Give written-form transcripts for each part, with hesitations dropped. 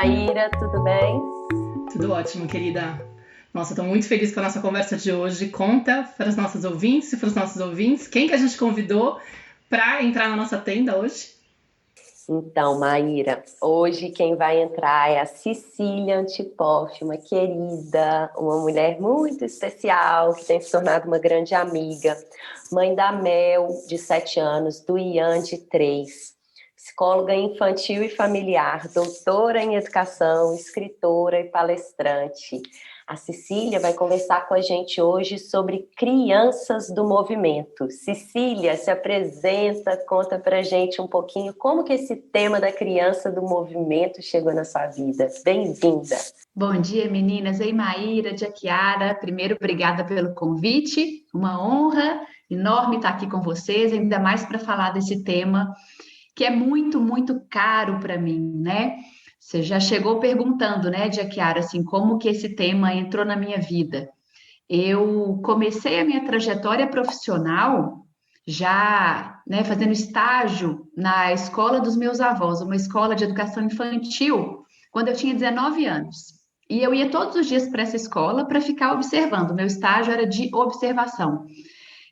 Maíra, tudo bem? Tudo ótimo, querida. Nossa, estou muito feliz com a nossa conversa de hoje. Conta para os nossos ouvintes e para os nossos ouvintes quem que a gente convidou para entrar na nossa tenda hoje. Então, Maíra, hoje quem vai entrar é a Cecília Antipoff, uma querida, uma mulher muito especial, que tem se tornado uma grande amiga, mãe da Mel, de 7 anos, do Ian, de 3, psicóloga infantil e familiar, doutora em educação, escritora e palestrante. A Cecília vai conversar com a gente hoje sobre crianças do movimento. Cecília, se apresenta, conta pra gente um pouquinho como que esse tema da criança do movimento chegou na sua vida. Bem-vinda! Bom dia, meninas. Ei, Maíra, Kiara. Primeiro, obrigada pelo convite. Uma honra enorme estar aqui com vocês, ainda mais para falar desse tema que é muito, muito caro para mim, né? Você já chegou perguntando, né, Kiara, assim, como que esse tema entrou na minha vida. Eu comecei a minha trajetória profissional já, né, fazendo estágio na escola dos meus avós, uma escola de educação infantil, quando eu tinha 19 anos. E eu ia todos os dias para essa escola para ficar observando. Meu estágio era de observação.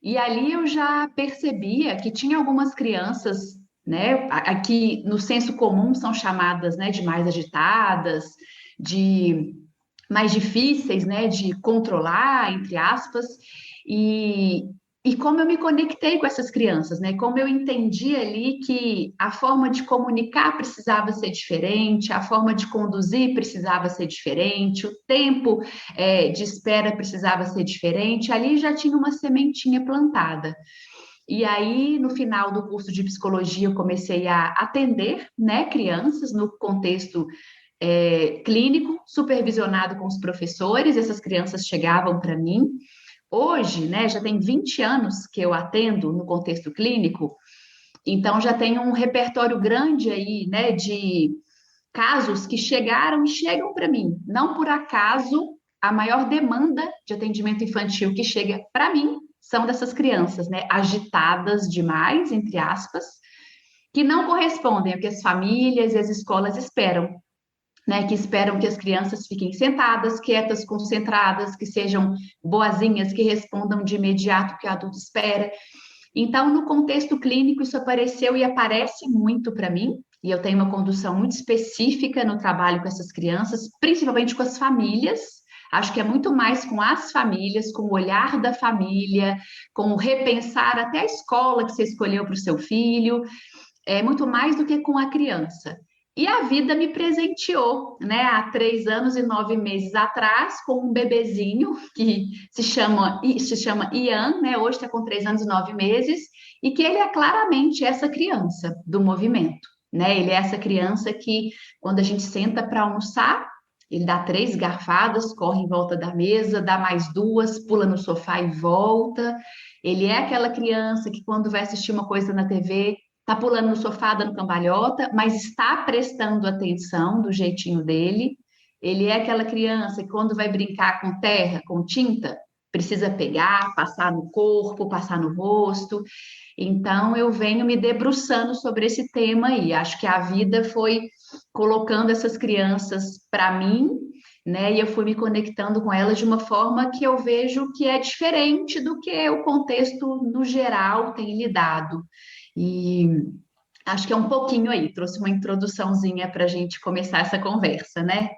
E ali eu já percebia que tinha algumas crianças, né, aqui no senso comum são chamadas, né, de mais agitadas, de mais difíceis, né, de controlar, entre aspas, e, e como eu me conectei com essas crianças, né, como eu entendi ali que a forma de comunicar precisava ser diferente, a forma de conduzir precisava ser diferente, o tempo de espera precisava ser diferente, ali já tinha uma sementinha plantada. E aí, no final do curso de psicologia, eu comecei a atender, né, crianças no contexto clínico, supervisionado com os professores, essas crianças chegavam para mim. Hoje, né, já tem 20 anos que eu atendo no contexto clínico, então já tenho um repertório grande aí, né, de casos que chegaram e chegam para mim. Não por acaso, a maior demanda de atendimento infantil que chega para mim são dessas crianças, né, agitadas demais, entre aspas, que não correspondem ao que as famílias e as escolas esperam, né, que esperam que as crianças fiquem sentadas, quietas, concentradas, que sejam boazinhas, que respondam de imediato o que o adulto espera. Então, no contexto clínico, isso apareceu e aparece muito para mim, e eu tenho uma condução muito específica no trabalho com essas crianças, principalmente com as famílias. Acho que é muito mais com as famílias, com o olhar da família, com o repensar até a escola que você escolheu para o seu filho, é muito mais do que com a criança. E a vida me presenteou, né, há 3 anos e 9 meses atrás, com um bebezinho que se chama Ian, né, hoje está com 3 anos e 9 meses, e que ele é claramente essa criança do movimento, né, ele é essa criança que, quando a gente senta para almoçar, ele dá 3 garfadas, corre em volta da mesa, dá mais 2, pula no sofá e volta. Ele é aquela criança que, quando vai assistir uma coisa na TV, está pulando no sofá, dando cambalhota, mas está prestando atenção do jeitinho dele. Ele é aquela criança que, quando vai brincar com terra, com tinta, precisa pegar, passar no corpo, passar no rosto. Então, eu venho me debruçando sobre esse tema aí. Acho que a vida foi colocando essas crianças para mim, né? E eu fui me conectando com elas de uma forma que eu vejo que é diferente do que o contexto no geral tem lidado. E acho que é um pouquinho aí, trouxe uma introduçãozinha para a gente começar essa conversa, né?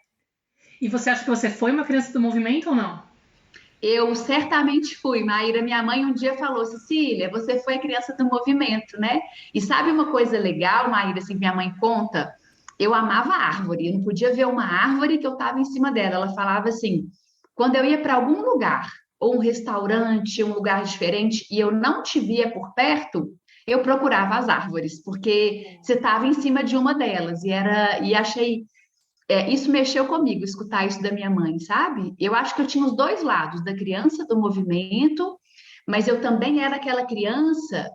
E você acha que você foi uma criança do movimento ou não? Eu certamente fui, Maíra. Minha mãe um dia falou: Cecília, você foi a criança do movimento, né? E sabe uma coisa legal, Maíra, assim, que minha mãe conta? Eu amava árvore, eu não podia ver uma árvore que eu estava em cima dela. Ela falava assim: quando eu ia para algum lugar, ou um restaurante, um lugar diferente, e eu não te via por perto, eu procurava as árvores, porque você estava em cima de uma delas, e achei isso mexeu comigo, escutar isso da minha mãe, sabe? Eu acho que eu tinha os dois lados, da criança do movimento, mas eu também era aquela criança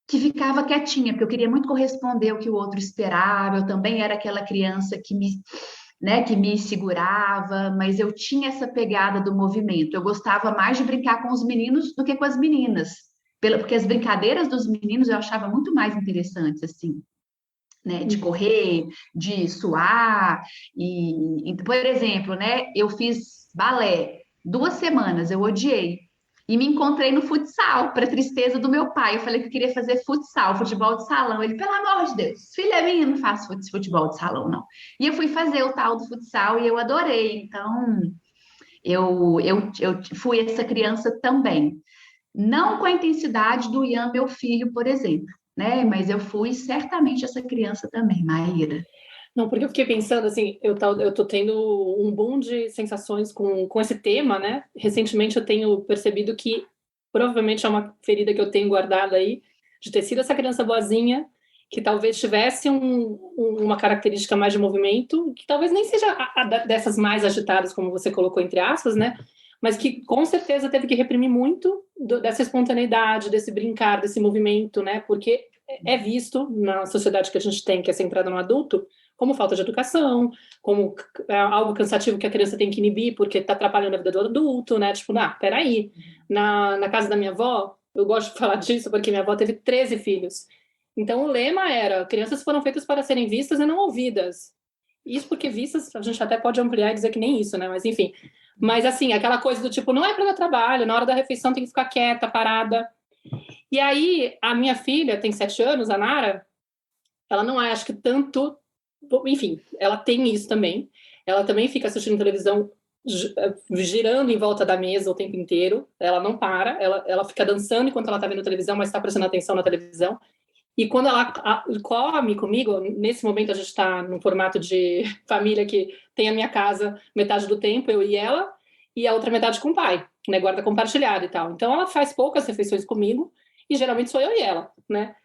que ficava quietinha, porque eu queria muito corresponder ao que o outro esperava. Eu também era aquela criança que me segurava, mas eu tinha essa pegada do movimento. Eu gostava mais de brincar com os meninos do que com as meninas, porque as brincadeiras dos meninos eu achava muito mais interessantes, assim. né, de correr, de suar, e por exemplo, né, eu fiz balé 2 semanas, eu odiei, e me encontrei no futsal, para tristeza do meu pai. Eu falei que eu queria fazer futsal, futebol de salão. Ele, pelo amor de Deus, filha minha, não faço futebol de salão, não. E eu fui fazer o tal do futsal e eu adorei. Então, eu fui essa criança também. Não com a intensidade do Ian, meu filho, por exemplo, né? Mas eu fui certamente essa criança também, Maíra. Não, porque eu fiquei pensando assim, eu tô tendo um boom de sensações com esse tema, né? Recentemente eu tenho percebido que provavelmente é uma ferida que eu tenho guardada aí, de ter sido essa criança boazinha, que talvez tivesse uma característica mais de movimento, que talvez nem seja dessas mais agitadas, como você colocou entre aspas, né? Mas que com certeza teve que reprimir muito dessa espontaneidade, desse brincar, desse movimento, né? Porque é visto na sociedade que a gente tem, que é centrada no adulto, como falta de educação, como algo cansativo que a criança tem que inibir porque está atrapalhando a vida do adulto, né? Tipo, peraí. Na casa da minha avó, eu gosto de falar disso porque minha avó teve 13 filhos. Então o lema era: crianças foram feitas para serem vistas e não ouvidas. Isso porque vistas, a gente até pode ampliar e dizer que nem isso, né? Mas enfim. Mas assim, aquela coisa do tipo, não é para dar trabalho, na hora da refeição tem que ficar quieta, parada. E aí, a minha filha tem 7 anos, a Nara, ela não é, acho que tanto. Enfim, ela tem isso também. Ela também fica assistindo televisão girando em volta da mesa o tempo inteiro. Ela não para. Ela fica dançando enquanto ela está vendo televisão, mas está prestando atenção na televisão. E quando ela come comigo, nesse momento a gente está num formato de família que tem a minha casa metade do tempo, eu e ela, e a outra metade com o pai, né? Guarda compartilhada e tal. Então ela faz poucas refeições comigo, e geralmente sou eu e ela, né?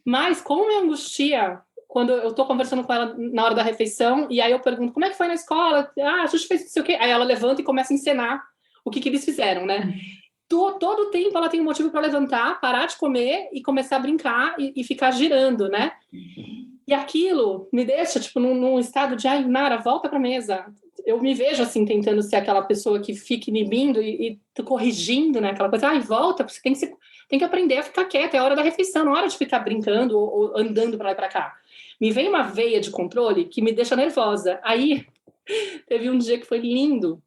Mas como me angustia quando eu tô conversando com ela na hora da refeição, e aí eu pergunto, como é que foi na escola? Ah, a gente fez não sei o quê. Aí ela levanta e começa a encenar o que eles fizeram, né? Todo o tempo ela tem um motivo para levantar, parar de comer e começar a brincar e ficar girando, né? E aquilo me deixa, tipo, num estado de, ai, Nara, volta pra mesa. Eu me vejo, assim, tentando ser aquela pessoa que fica inibindo e corrigindo, né? Aquela coisa, ai, volta, você tem que aprender a ficar quieta, é a hora da refeição, não é hora de ficar brincando ou andando pra lá e pra cá. Me vem uma veia de controle que me deixa nervosa. Aí, teve um dia que foi lindo,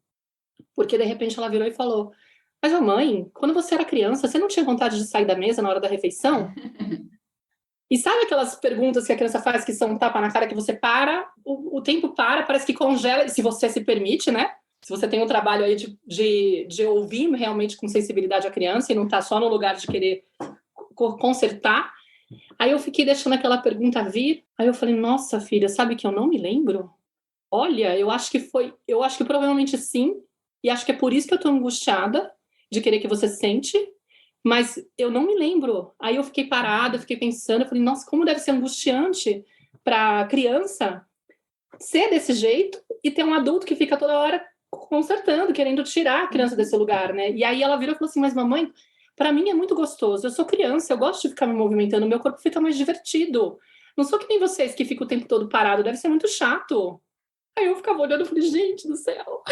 porque de repente ela virou e falou: mas, mãe, quando você era criança, você não tinha vontade de sair da mesa na hora da refeição? E sabe aquelas perguntas que a criança faz que são um tapa na cara, que você para, o tempo para, parece que congela, se você se permite, né? Se você tem um trabalho aí de ouvir realmente com sensibilidade a criança e não tá só no lugar de querer consertar. Aí eu fiquei deixando aquela pergunta vir, aí eu falei, nossa, filha, sabe que eu não me lembro? Olha, eu acho que provavelmente sim, e acho que é por isso que eu tô angustiada de querer que você sente, mas eu não me lembro. Aí eu fiquei parada, fiquei pensando, eu falei, nossa, como deve ser angustiante para criança ser desse jeito e ter um adulto que fica toda hora consertando, querendo tirar a criança desse lugar, né? E aí ela virou e falou assim, mas mamãe, para mim é muito gostoso, eu sou criança, eu gosto de ficar me movimentando, meu corpo fica mais divertido. Não sou que nem vocês que ficam o tempo todo parado, deve ser muito chato. Aí eu ficava olhando e falei, gente do céu.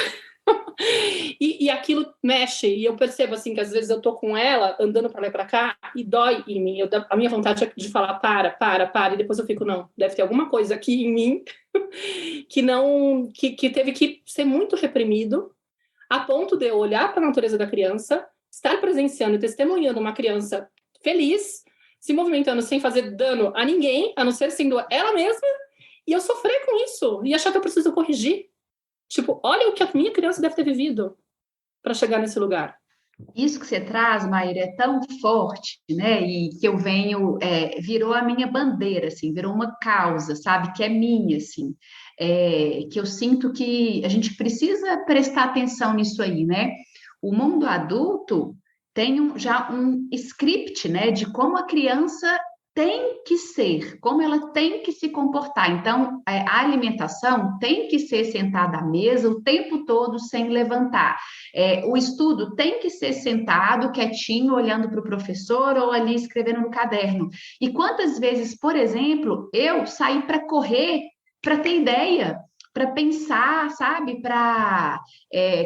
E aquilo mexe, e eu percebo assim que às vezes eu tô com ela andando para lá e para cá e dói em mim. A minha vontade é de falar para, e depois eu fico, não, deve ter alguma coisa aqui em mim que teve que ser muito reprimido a ponto de eu olhar para a natureza da criança, estar presenciando e testemunhando uma criança feliz, se movimentando sem fazer dano a ninguém, a não ser sendo ela mesma, e eu sofrer com isso e achar que eu preciso corrigir. Tipo, olha o que a minha criança deve ter vivido para chegar nesse lugar. Isso que você traz, Maíra, é tão forte, né? E que eu venho, virou a minha bandeira, assim, virou uma causa, sabe? Que é minha, assim. Que eu sinto que a gente precisa prestar atenção nisso aí, né? O mundo adulto tem já um script, né? De como a criança tem que ser, como ela tem que se comportar. Então, a alimentação tem que ser sentada à mesa o tempo todo sem levantar. O estudo tem que ser sentado, quietinho, olhando para o professor ou ali escrevendo no caderno. E quantas vezes, por exemplo, eu saí para correr, para ter ideia, para pensar, sabe?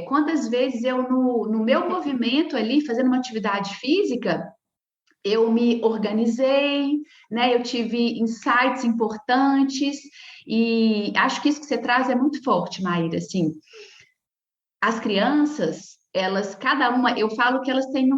Quantas vezes eu, no meu movimento ali, fazendo uma atividade física, eu me organizei, né? Eu tive insights importantes, e acho que isso que você traz é muito forte, Maíra, assim, as crianças, elas, cada uma, eu falo que elas têm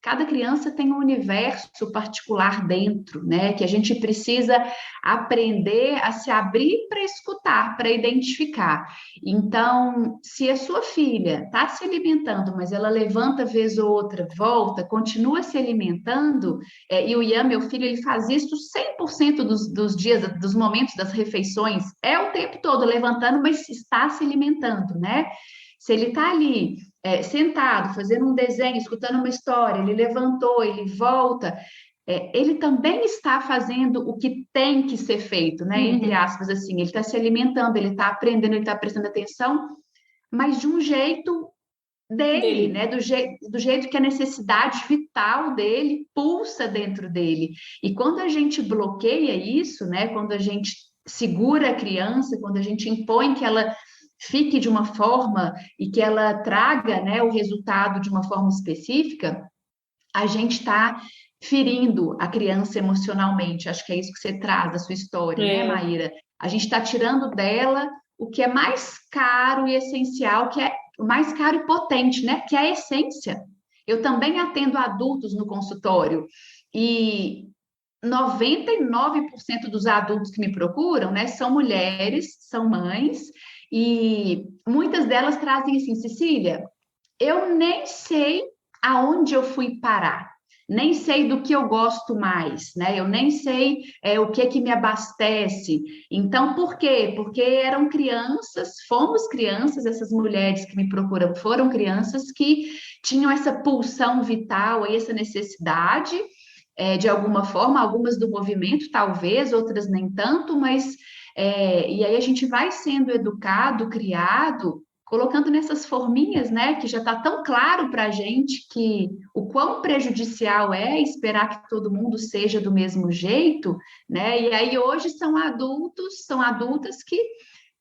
cada criança tem um universo particular dentro, né? Que a gente precisa aprender a se abrir para escutar, para identificar. Então, se a sua filha está se alimentando, mas ela levanta vez ou outra, volta, continua se alimentando, e o Ian, meu filho, ele faz isso 100% dos dias, dos momentos das refeições, é o tempo todo levantando, mas está se alimentando, né? Se ele está ali, sentado, fazendo um desenho, escutando uma história, ele levantou, ele volta, ele também está fazendo o que tem que ser feito, né? Entre aspas, assim, ele está se alimentando, ele está aprendendo, ele está prestando atenção, mas de um jeito dele, né? Do jeito que a necessidade vital dele pulsa dentro dele. E quando a gente bloqueia isso, né? Quando a gente segura a criança, quando a gente impõe que ela fique de uma forma e que ela traga, né, o resultado de uma forma específica, a gente está ferindo a criança emocionalmente. Acho que é isso que você traz da sua história, né, Maíra? A gente está tirando dela o que é mais caro e essencial, que é o mais caro e potente, né? Que é a essência. Eu também atendo adultos no consultório e 99% dos adultos que me procuram, né, são mulheres, são mães, e muitas delas trazem assim, Cecília, eu nem sei aonde eu fui parar, nem sei do que eu gosto mais, né? Eu nem sei o que me abastece. Então, por quê? Porque eram crianças, fomos crianças, essas mulheres que me procuram foram crianças que tinham essa pulsão vital, essa necessidade, de alguma forma, algumas do movimento, talvez, outras nem tanto, mas e aí a gente vai sendo educado, criado, colocando nessas forminhas, né, que já está tão claro para a gente que o quão prejudicial é esperar que todo mundo seja do mesmo jeito, né? E aí hoje são adultos, são adultas que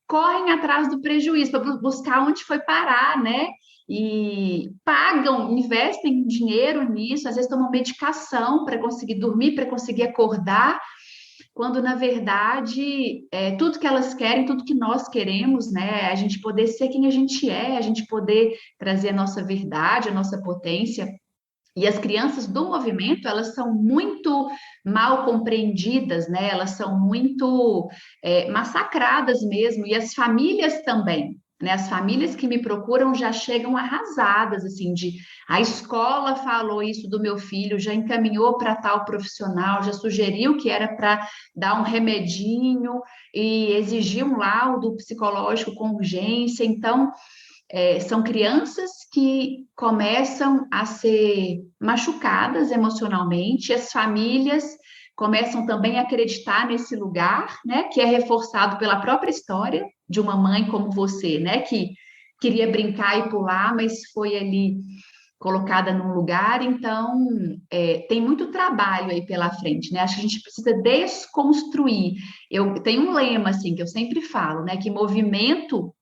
correm atrás do prejuízo para buscar onde foi parar, né? E pagam, investem dinheiro nisso, às vezes tomam medicação para conseguir dormir, para conseguir acordar, quando na verdade tudo que elas querem, tudo que nós queremos, né? A gente poder ser quem a gente é, a gente poder trazer a nossa verdade, a nossa potência. E as crianças do movimento, elas são muito mal compreendidas, né? Elas são muito massacradas mesmo, e as famílias também, né? As famílias que me procuram já chegam arrasadas, assim, de a escola falou isso do meu filho, já encaminhou para tal profissional, já sugeriu que era para dar um remedinho e exigir um laudo psicológico com urgência. Então, são crianças que começam a ser machucadas emocionalmente, as famílias começam também a acreditar nesse lugar, né, que é reforçado pela própria história de uma mãe como você, né, que queria brincar e pular, mas foi ali colocada num lugar. Então, tem muito trabalho aí pela frente, né? Acho que a gente precisa desconstruir. Eu tenho um lema, assim, que eu sempre falo, né, que movimento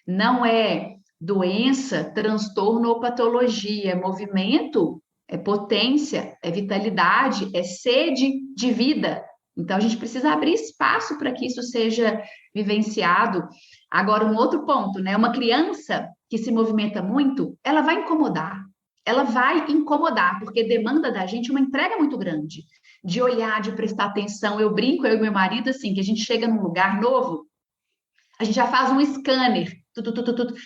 não é doença, transtorno ou patologia. Movimento é potência, é vitalidade, é sede de vida. Então, a gente precisa abrir espaço para que isso seja vivenciado. Agora, um outro ponto, né? Uma criança que se movimenta muito, ela vai incomodar. Ela vai incomodar, porque demanda da gente uma entrega muito grande, de olhar, de prestar atenção. Eu brinco, eu e meu marido, assim, que a gente chega num lugar novo, a gente já faz um scanner.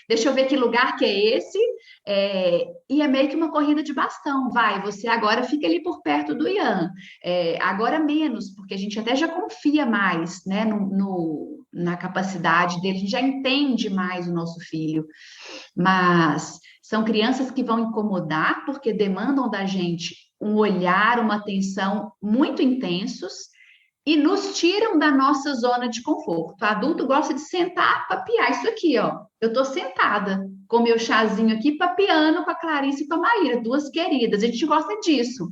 Deixa eu ver que lugar que é esse. E é meio que uma corrida de bastão. Vai, você agora fica ali por perto do Ian. Agora menos, porque a gente até já confia mais, né, na capacidade dele, a gente já entende mais o nosso filho. Mas são crianças que vão incomodar porque demandam da gente um olhar, uma atenção muito intensos, e nos tiram da nossa zona de conforto. O adulto gosta de sentar, papear. Isso aqui, ó. Eu tô sentada com meu chazinho aqui, papeando com a Clarice e com a Maíra, duas queridas. A gente gosta disso.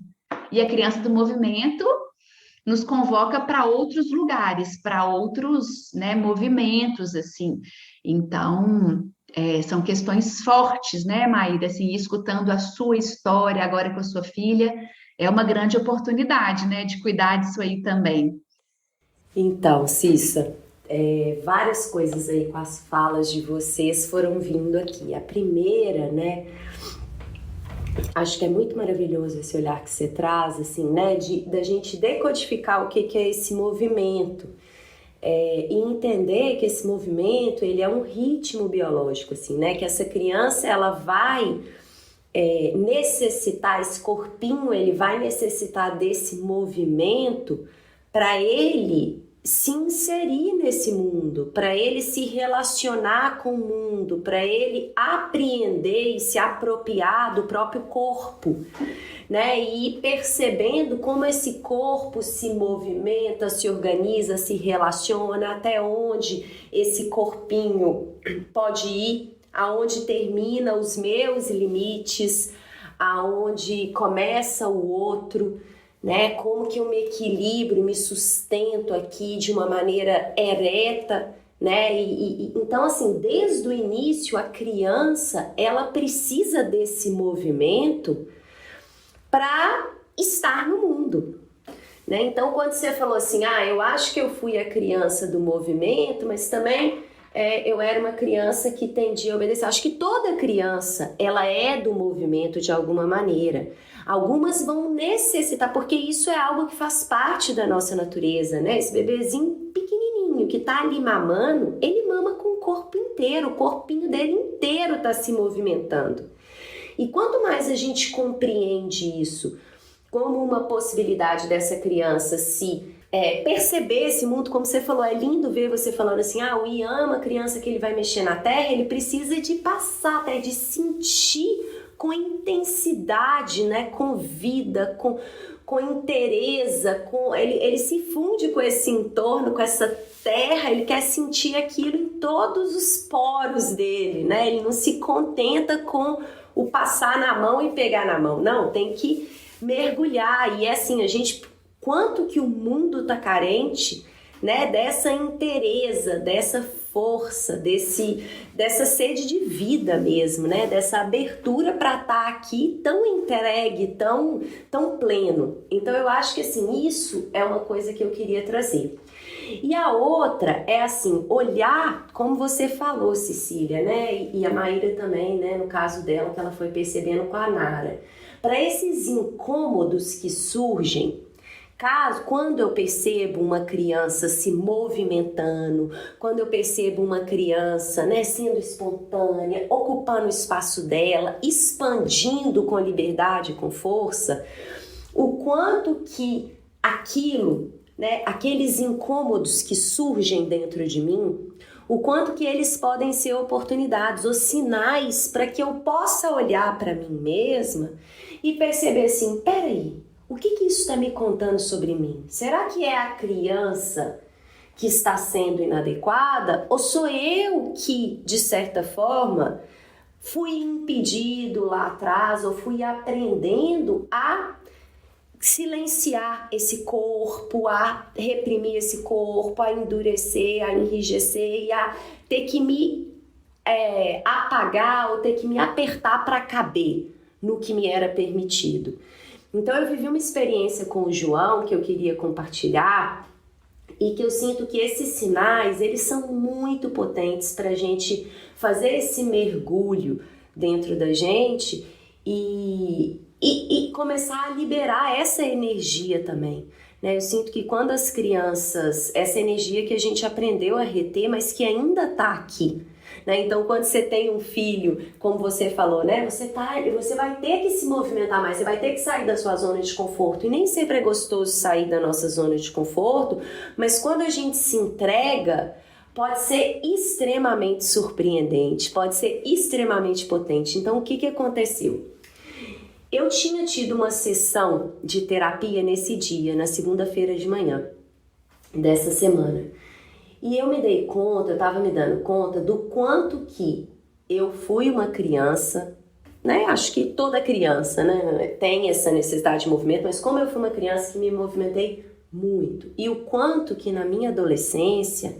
E a criança do movimento nos convoca para outros lugares, para outros, né, movimentos, assim. Então, são questões fortes, né, Maíra? Assim, escutando a sua história agora com a sua filha, é uma grande oportunidade, né, de cuidar disso aí também. Então, Cissa, várias coisas aí com as falas de vocês foram vindo aqui. A primeira, né, acho que é muito maravilhoso esse olhar que você traz, assim, né, da gente decodificar o que é esse movimento. E entender que esse movimento, ele é um ritmo biológico, assim, né, que essa criança, ela vai necessitar, esse corpinho, ele vai necessitar desse movimento para ele se inserir nesse mundo, para ele se relacionar com o mundo, para ele apreender e se apropriar do próprio corpo, né? E ir percebendo como esse corpo se movimenta, se organiza, se relaciona, até onde esse corpinho pode ir, aonde termina os meus limites, aonde começa o outro, né? Como que eu me equilibro, me sustento aqui de uma maneira ereta, né? Então, assim, desde o início, a criança, ela precisa desse movimento para estar no mundo, né? Então, quando você falou assim, eu acho que eu fui a criança do movimento, mas também eu era uma criança que tendia a obedecer. Acho que toda criança, ela é do movimento de alguma maneira. Algumas vão necessitar, porque isso é algo que faz parte da nossa natureza, né? Esse bebezinho pequenininho que tá ali mamando, ele mama com o corpo inteiro, o corpinho dele inteiro tá se movimentando. E quanto mais a gente compreende isso como uma possibilidade dessa criança se perceber esse mundo, como você falou, é lindo ver você falando assim, o Ian é uma criança que ele vai mexer na terra, ele precisa de passar, até de sentir com intensidade, né, com vida, com inteireza, ele se funde com esse entorno, com essa terra, ele quer sentir aquilo em todos os poros dele, né? Ele não se contenta com o passar na mão e pegar na mão, não, tem que mergulhar. E é assim, quanto que o mundo tá carente, né, dessa inteireza, dessa força, dessa sede de vida mesmo, né, dessa abertura para estar aqui tão entregue, tão pleno. Então eu acho que assim, isso é uma coisa que eu queria trazer. E a outra é assim, olhar, como você falou, Cecília, né, e a Maíra também, né, no caso dela, que ela foi percebendo com a Nara, para esses incômodos que surgem, quando eu percebo uma criança se movimentando, quando eu percebo uma criança, né, sendo espontânea, ocupando o espaço dela, expandindo com liberdade, com força, o quanto que aquilo, né, aqueles incômodos que surgem dentro de mim, o quanto que eles podem ser oportunidades ou sinais para que eu possa olhar para mim mesma e perceber assim, peraí, o que isso está me contando sobre mim? Será que é a criança que está sendo inadequada? Ou sou eu que, de certa forma, fui impedido lá atrás ou fui aprendendo a silenciar esse corpo, a reprimir esse corpo, a endurecer, a enrijecer e a ter que me apagar ou ter que me apertar para caber no que me era permitido? Então eu vivi uma experiência com o João que eu queria compartilhar e que eu sinto que esses sinais, eles são muito potentes para a gente fazer esse mergulho dentro da gente e começar a liberar essa energia também, né? Eu sinto que quando as crianças, essa energia que a gente aprendeu a reter, mas que ainda está aqui, né? Então, quando você tem um filho, como você falou, né? Você vai ter que se movimentar mais, você vai ter que sair da sua zona de conforto. E nem sempre é gostoso sair da nossa zona de conforto, mas quando a gente se entrega, pode ser extremamente surpreendente, pode ser extremamente potente. Então, o que aconteceu? Eu tinha tido uma sessão de terapia nesse dia, na segunda-feira de manhã dessa semana. E eu me dei conta, eu estava me dando conta do quanto que eu fui uma criança, né? Acho que toda criança, né, tem essa necessidade de movimento, mas como eu fui uma criança que me movimentei muito. E o quanto que na minha adolescência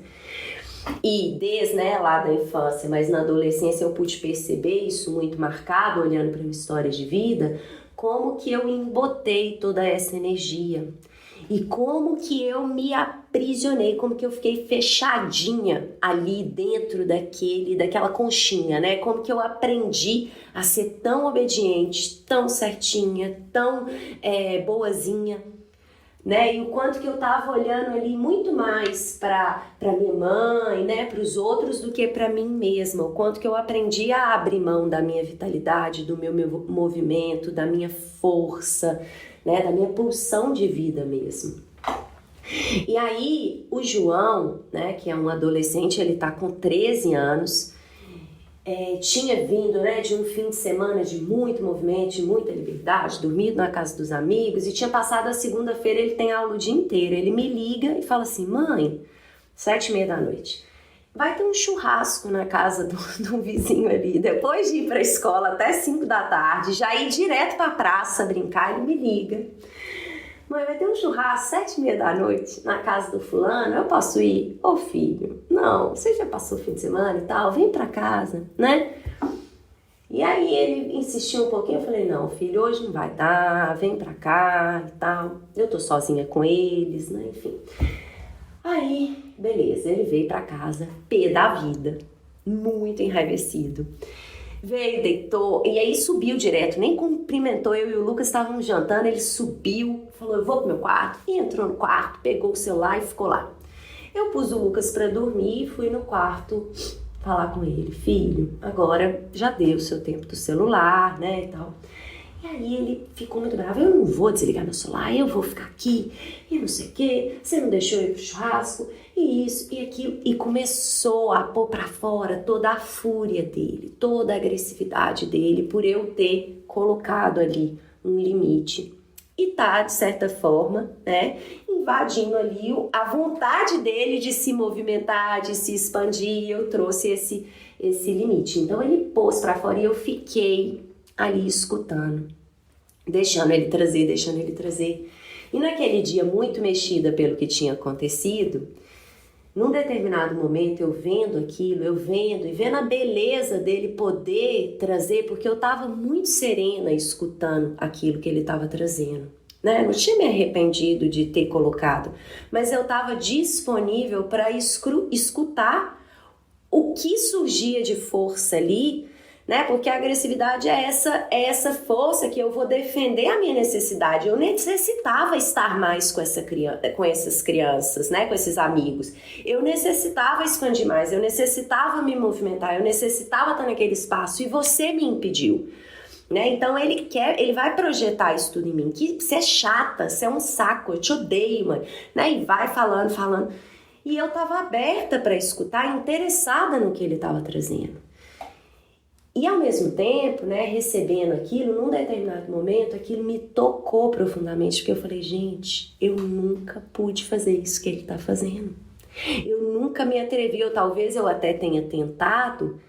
E desde, né, lá da infância, mas na adolescência eu pude perceber isso muito marcado, olhando para minha história de vida, como que eu embotei toda essa energia. E como que eu me aprisionei, como que eu fiquei fechadinha ali dentro daquela conchinha, né? Como que eu aprendi a ser tão obediente, tão certinha, tão boazinha, né? E o quanto que eu tava olhando ali muito mais para minha mãe, né? Para os outros do que para mim mesma. O quanto que eu aprendi a abrir mão da minha vitalidade, do meu movimento, da minha força, né, da minha pulsão de vida mesmo. E aí, o João, né, que é um adolescente, ele tá com 13 anos, tinha vindo, né, de um fim de semana de muito movimento, de muita liberdade, dormido na casa dos amigos, e tinha passado a segunda-feira, ele tem aula o dia inteiro. Ele me liga e fala assim: mãe, 7h30 da noite, vai ter um churrasco na casa do vizinho ali, depois de ir para a escola até 5 da tarde, já ir direto para a praça brincar. Ele me liga: mãe, vai ter um churrasco 7h30 da noite na casa do fulano, eu posso ir? Ô filho, não, você já passou o fim de semana e tal, vem para casa, né? E aí ele insistiu um pouquinho, eu falei: não, filho, hoje não vai dar, vem para cá e tal, eu tô sozinha com eles, né, enfim. Aí, beleza, ele veio pra casa, pé da vida, muito enraivecido. Veio, deitou, e aí subiu direto, nem cumprimentou. Eu e o Lucas estávamos jantando, ele subiu, falou: eu vou pro meu quarto, e entrou no quarto, pegou o celular e ficou lá. Eu pus o Lucas pra dormir e fui no quarto falar com ele: filho, agora já deu o seu tempo do celular, né, e tal. E aí ele ficou muito bravo: eu não vou desligar meu celular, eu vou ficar aqui, e não sei o quê, você não deixou eu ir pro churrasco, e isso, e aquilo. E começou a pôr pra fora toda a fúria dele, toda a agressividade dele por eu ter colocado ali um limite. E tá, de certa forma, né, invadindo ali a vontade dele de se movimentar, de se expandir, e eu trouxe esse limite. Então ele pôs pra fora e eu fiquei ali escutando, deixando ele trazer. E naquele dia, muito mexida pelo que tinha acontecido, num determinado momento, eu vendo aquilo, e vendo a beleza dele poder trazer, porque eu tava muito serena escutando aquilo que ele tava trazendo, né? Não tinha me arrependido de ter colocado, mas eu tava disponível para escutar o que surgia de força ali, né? Porque a agressividade é essa força que eu vou defender a minha necessidade. Eu necessitava estar mais com essas crianças, né? Com esses amigos. Eu necessitava expandir mais, eu necessitava me movimentar, eu necessitava estar naquele espaço, e você me impediu, né? Então ele vai projetar isso tudo em mim, que você é chata, você é um saco, eu te odeio, mãe, né? E vai falando. E eu tava aberta para escutar, interessada no que ele tava trazendo. E ao mesmo tempo, né, recebendo aquilo, num determinado momento, aquilo me tocou profundamente, porque eu falei: gente, eu nunca pude fazer isso que ele está fazendo. Eu nunca me atrevi, ou talvez eu até tenha tentado,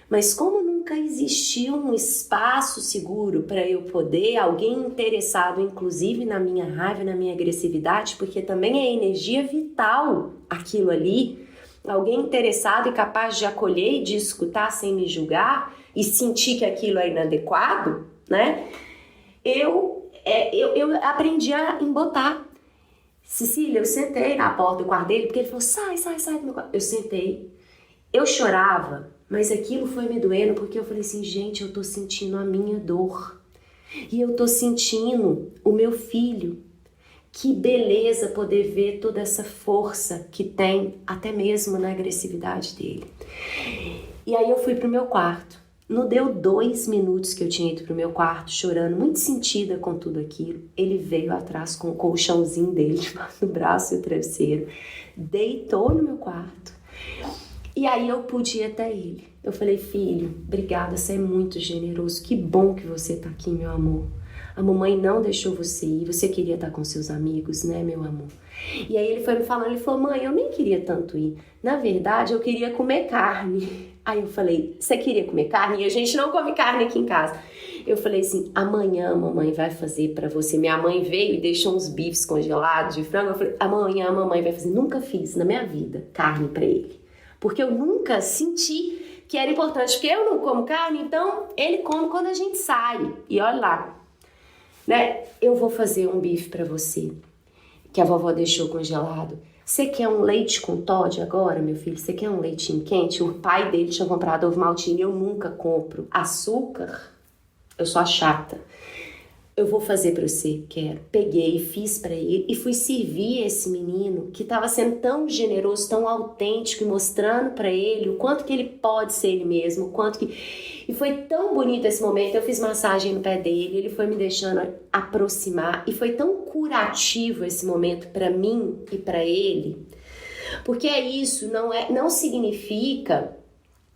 mas como nunca existiu um espaço seguro para eu poder, alguém interessado, inclusive na minha raiva, na minha agressividade, porque também é energia vital aquilo ali, alguém interessado e capaz de acolher e de escutar sem me julgar, e sentir que aquilo é inadequado, né? Eu aprendi a embotar. Cecília, eu sentei na porta do quarto dele, porque ele falou: sai do meu quarto. Eu sentei, eu chorava, mas aquilo foi me doendo, porque eu falei assim: gente, eu tô sentindo a minha dor, e eu tô sentindo o meu filho. Que beleza poder ver toda essa força que tem, até mesmo na agressividade dele. E aí eu fui pro meu quarto. Não deu 2 minutos que eu tinha ido pro meu quarto, chorando, muito sentida com tudo aquilo. Ele veio atrás com o colchãozinho dele no braço e o travesseiro, deitou no meu quarto. E aí eu pude ir até ele. Eu falei: filho, obrigada, você é muito generoso, que bom que você tá aqui, meu amor. A mamãe não deixou você ir, você queria estar com seus amigos, né, meu amor? E aí ele foi me falando, ele falou: mãe, eu nem queria tanto ir. Na verdade, eu queria comer carne. Aí eu falei: você queria comer carne? E a gente não come carne aqui em casa. Eu falei assim: amanhã a mamãe vai fazer pra você. Minha mãe veio e deixou uns bifes congelados de frango. Eu falei: amanhã a mamãe vai fazer. Nunca fiz na minha vida carne pra ele. porque eu nunca senti que era importante, porque eu não como carne, então ele come quando a gente sai. E olha lá, né? Eu vou fazer um bife para você, que a vovó deixou congelado. Você quer um leite com Toddy agora, meu filho? Você quer um leitinho quente? O pai dele tinha comprado ovo maltine, eu nunca compro. Açúcar, eu sou a chata. Eu vou fazer para você, quero. Peguei, fiz para ele e fui servir esse menino que estava sendo tão generoso, tão autêntico e mostrando para ele o quanto que ele pode ser ele mesmo, o quanto que... E foi tão bonito esse momento, eu fiz massagem no pé dele, ele foi me deixando aproximar e foi tão curativo esse momento para mim e para ele, porque é isso, não significa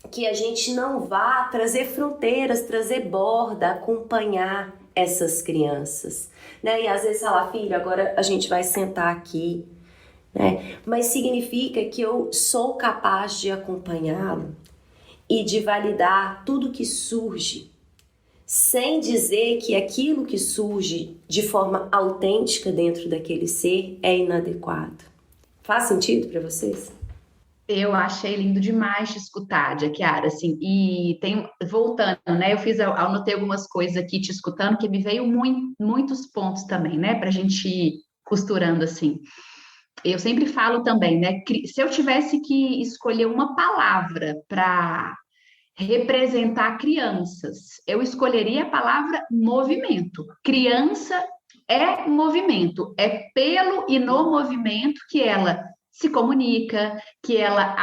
que a gente não vá trazer fronteiras, trazer borda, acompanhar essas crianças, né? E às vezes fala, filho, agora a gente vai sentar aqui, né? Mas significa que eu sou capaz de acompanhá-lo e de validar tudo que surge, sem dizer que aquilo que surge de forma autêntica dentro daquele ser é inadequado. Faz sentido para vocês? Eu achei lindo demais de escutar, Jaquiara, assim, e voltando, né, eu anotei algumas coisas aqui te escutando, que me veio muitos pontos também, né, pra gente ir costurando, assim. Eu sempre falo também, né, se eu tivesse que escolher uma palavra para representar crianças, eu escolheria a palavra movimento. Criança é movimento, é pelo e no movimento que ela se comunica, que ela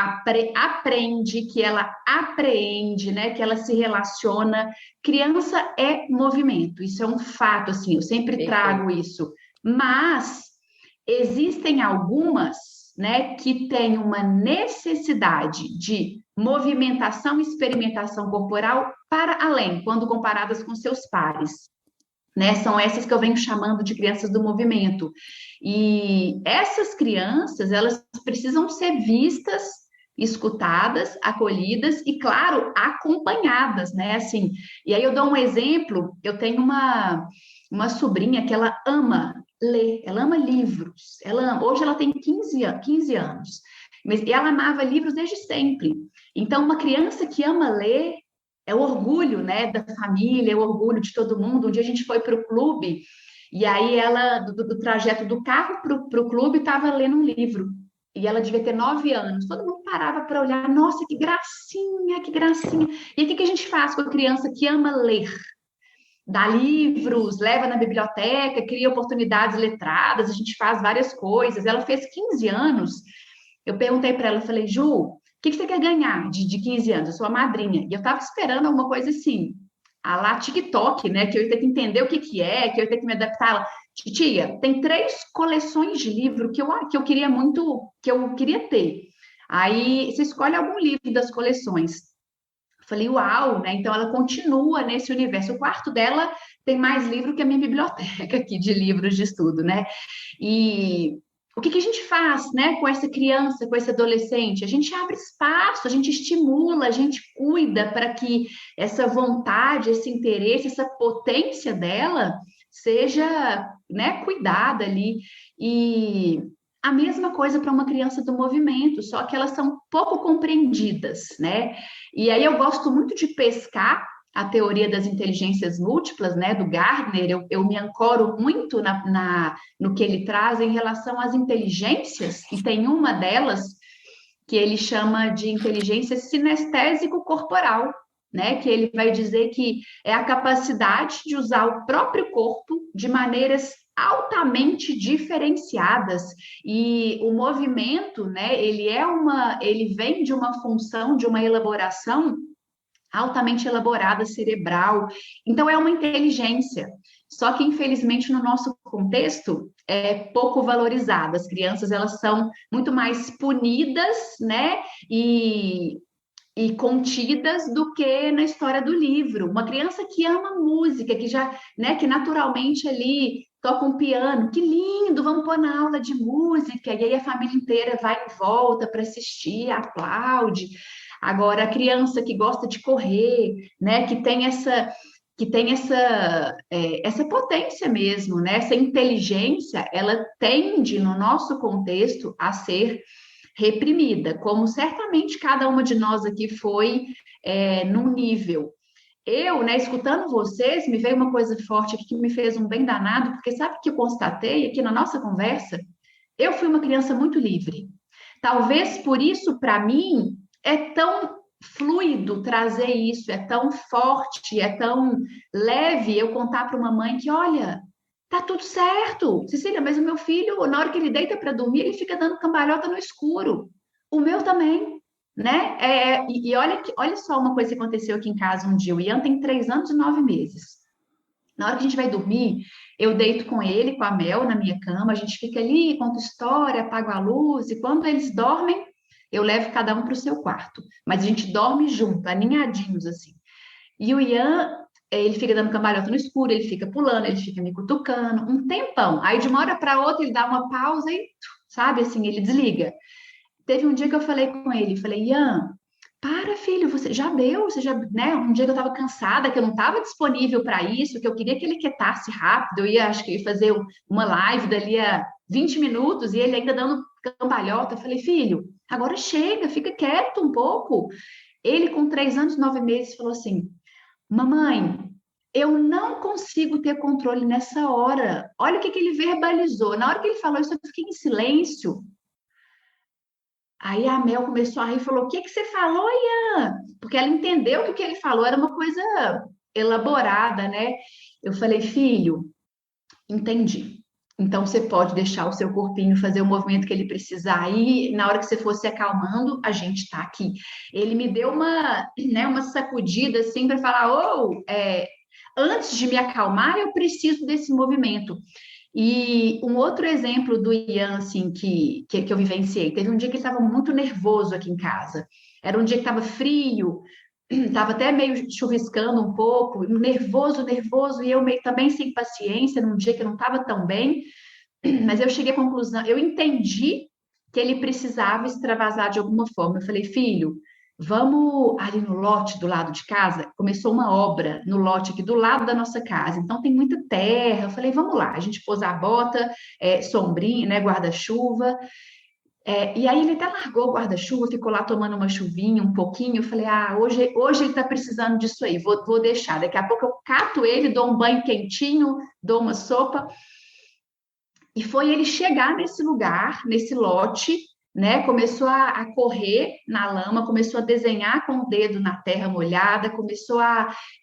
aprende, que ela apreende, né? Que ela se relaciona. Criança é movimento, isso é um fato, assim, eu sempre trago isso. Mas existem algumas, né, que têm uma necessidade de movimentação e experimentação corporal para além, quando comparadas com seus pares. Né, são essas que eu venho chamando de crianças do movimento. E essas crianças, elas precisam ser vistas, escutadas, acolhidas e, claro, acompanhadas, né? Assim, e aí eu dou um exemplo, eu tenho uma sobrinha que ela ama ler, ela ama livros. Hoje ela tem 15 anos, mas ela amava livros desde sempre. Então, uma criança que ama ler, é o orgulho, né, da família, é o orgulho de todo mundo. Um dia a gente foi para o clube, e aí ela, do trajeto do carro para o clube, estava lendo um livro. E ela devia ter 9 anos. Todo mundo parava para olhar, nossa, que gracinha, que gracinha. E o que a gente faz com a criança que ama ler? Dá livros, leva na biblioteca, cria oportunidades letradas, a gente faz várias coisas. Ela fez 15 anos. Eu perguntei para ela, falei, Ju, o que você quer ganhar de 15 anos? Eu sou a madrinha. E eu estava esperando alguma coisa assim, a lá TikTok, né? Que eu ia ter que entender o que é, que eu ia ter que me adaptar. Tia, tem 3 coleções de livro que eu queria muito, que eu queria ter. Aí você escolhe algum livro das coleções. Falei, uau, né? Então ela continua nesse universo. O quarto dela tem mais livro que a minha biblioteca aqui de livros de estudo, né? E o que a gente faz, né, com essa criança, com esse adolescente? A gente abre espaço, a gente estimula, a gente cuida para que essa vontade, esse interesse, essa potência dela seja, né, cuidada ali. E a mesma coisa para uma criança do movimento, só que elas são pouco compreendidas, né? E aí eu gosto muito de pescar a teoria das inteligências múltiplas, né, do Gardner. Eu me ancoro muito no que ele traz em relação às inteligências, e tem uma delas que ele chama de inteligência sinestésico-corporal, né, que ele vai dizer que é a capacidade de usar o próprio corpo de maneiras altamente diferenciadas, e o movimento, né, ele vem de uma função, de uma elaboração altamente elaborada, cerebral. Então, é uma inteligência. Só que, infelizmente, no nosso contexto, é pouco valorizada. As crianças, elas são muito mais punidas, né? E contidas do que na história do livro. Uma criança que ama música, que já, né, que naturalmente ali toca um piano, que lindo, vamos pôr na aula de música, e aí a família inteira vai em volta para assistir, aplaude. Agora, a criança que gosta de correr, né, que tem essa potência mesmo, né, essa inteligência, ela tende, no nosso contexto, a ser reprimida, como certamente cada uma de nós aqui foi num nível. Eu, né, escutando vocês, me veio uma coisa forte aqui que me fez um bem danado, porque sabe o que eu constatei aqui na nossa conversa? Eu fui uma criança muito livre. Talvez por isso, para mim, é tão fluido trazer isso, é tão forte, é tão leve eu contar para uma mãe que, olha, tá tudo certo, Cecília, mas o meu filho, na hora que ele deita para dormir, ele fica dando cambalhota no escuro. O meu também, né? E olha só uma coisa que aconteceu aqui em casa um dia. O Ian tem 3 anos e 9 meses. Na hora que a gente vai dormir, eu deito com ele, com a Mel, na minha cama, a gente fica ali, conta história, apaga a luz, e quando eles dormem, eu levo cada um para o seu quarto. Mas a gente dorme junto, aninhadinhos, assim. E o Ian, ele fica dando cambalhota no escuro, ele fica pulando, ele fica me cutucando, um tempão. Aí, de uma hora para outra, ele dá uma pausa e, sabe, assim, ele desliga. Teve um dia que eu falei com ele, falei, Ian, para, filho, você já deu, você já, né? Um dia que eu estava cansada, que eu não estava disponível para isso, que eu queria que ele quietasse rápido, eu ia, acho que ia fazer uma live dali a 20 minutos e ele ainda dando cambalhota. Eu falei, filho, agora chega, fica quieto um pouco. Ele, com 3 anos e 9 meses, falou assim, mamãe, eu não consigo ter controle nessa hora. Olha o que ele verbalizou. Na hora que ele falou isso, eu fiquei em silêncio. Aí a Mel começou a rir e falou: O que você falou, Ian? Porque ela entendeu que o que ele falou era uma coisa elaborada, né? Eu falei, filho, entendi. Então você pode deixar o seu corpinho fazer o movimento que ele precisar. E na hora que você for se acalmando, a gente está aqui. Ele me deu uma sacudida assim para falar: antes de me acalmar, eu preciso desse movimento. E um outro exemplo do Ian, assim, que eu vivenciei, teve um dia que ele estava muito nervoso aqui em casa. Era um dia que estava frio, estava até meio chuviscando um pouco, nervoso, e eu meio também sem paciência, num dia que eu não estava tão bem, mas eu cheguei à conclusão, eu entendi que ele precisava extravasar de alguma forma. Eu falei, filho, vamos ali no lote do lado de casa. Começou uma obra no lote aqui do lado da nossa casa, então tem muita terra. Eu falei, vamos lá. A gente pôs a bota, sombrinha, né, guarda-chuva. E aí ele até largou o guarda-chuva, ficou lá tomando uma chuvinha um pouquinho. Eu falei, hoje ele está precisando disso aí, vou deixar. Daqui a pouco eu cato ele, dou um banho quentinho, dou uma sopa. E foi ele chegar nesse lugar, nesse lote, né? Começou a correr na lama, começou a desenhar com o dedo na terra molhada,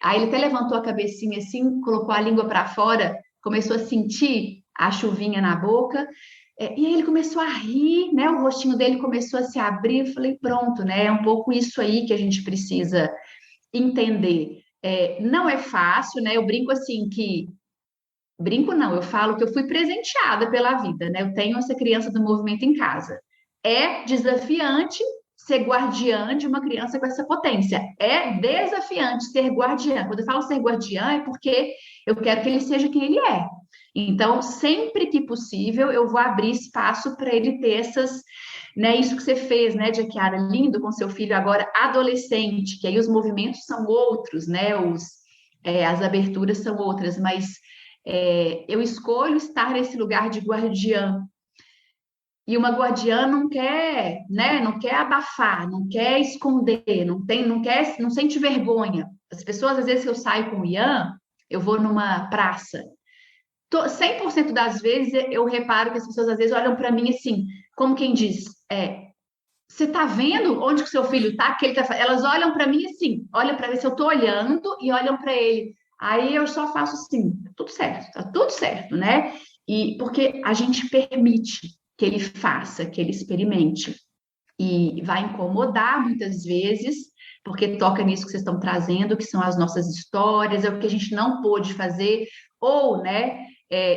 Aí ele até levantou a cabecinha assim, colocou a língua para fora, começou a sentir a chuvinha na boca. E aí ele começou a rir, né? O rostinho dele começou a se abrir. Eu falei, pronto, né? É um pouco isso aí que a gente precisa entender. Não é fácil, né? Eu brinco assim que brinco não, eu falo que eu fui presenteada pela vida, né? Eu tenho essa criança do movimento em casa. É desafiante ser guardiã de uma criança com essa potência. É desafiante ser guardiã. Quando eu falo ser guardiã, é porque eu quero que ele seja quem ele é. Então, sempre que possível, eu vou abrir espaço para ele ter né, isso que você fez, né, Jaquiara, lindo com seu filho agora adolescente, que aí os movimentos são outros, né, as aberturas são outras, mas eu escolho estar nesse lugar de guardiã. E uma guardiã não quer, né, não quer abafar, não quer esconder, não sente vergonha. As pessoas, às vezes, que eu saio com o Ian, eu vou numa praça. 100% das vezes eu reparo que as pessoas, às vezes, olham para mim assim, como quem diz, você tá vendo onde que o seu filho tá? Que ele tá. Elas olham para mim assim, olham para ver se eu tô olhando e olham para ele. Aí eu só faço assim, tá tudo certo, né? E porque a gente permite que ele faça, que ele experimente. E vai incomodar muitas vezes, porque toca nisso que vocês estão trazendo, que são as nossas histórias, é o que a gente não pôde fazer, ou, né?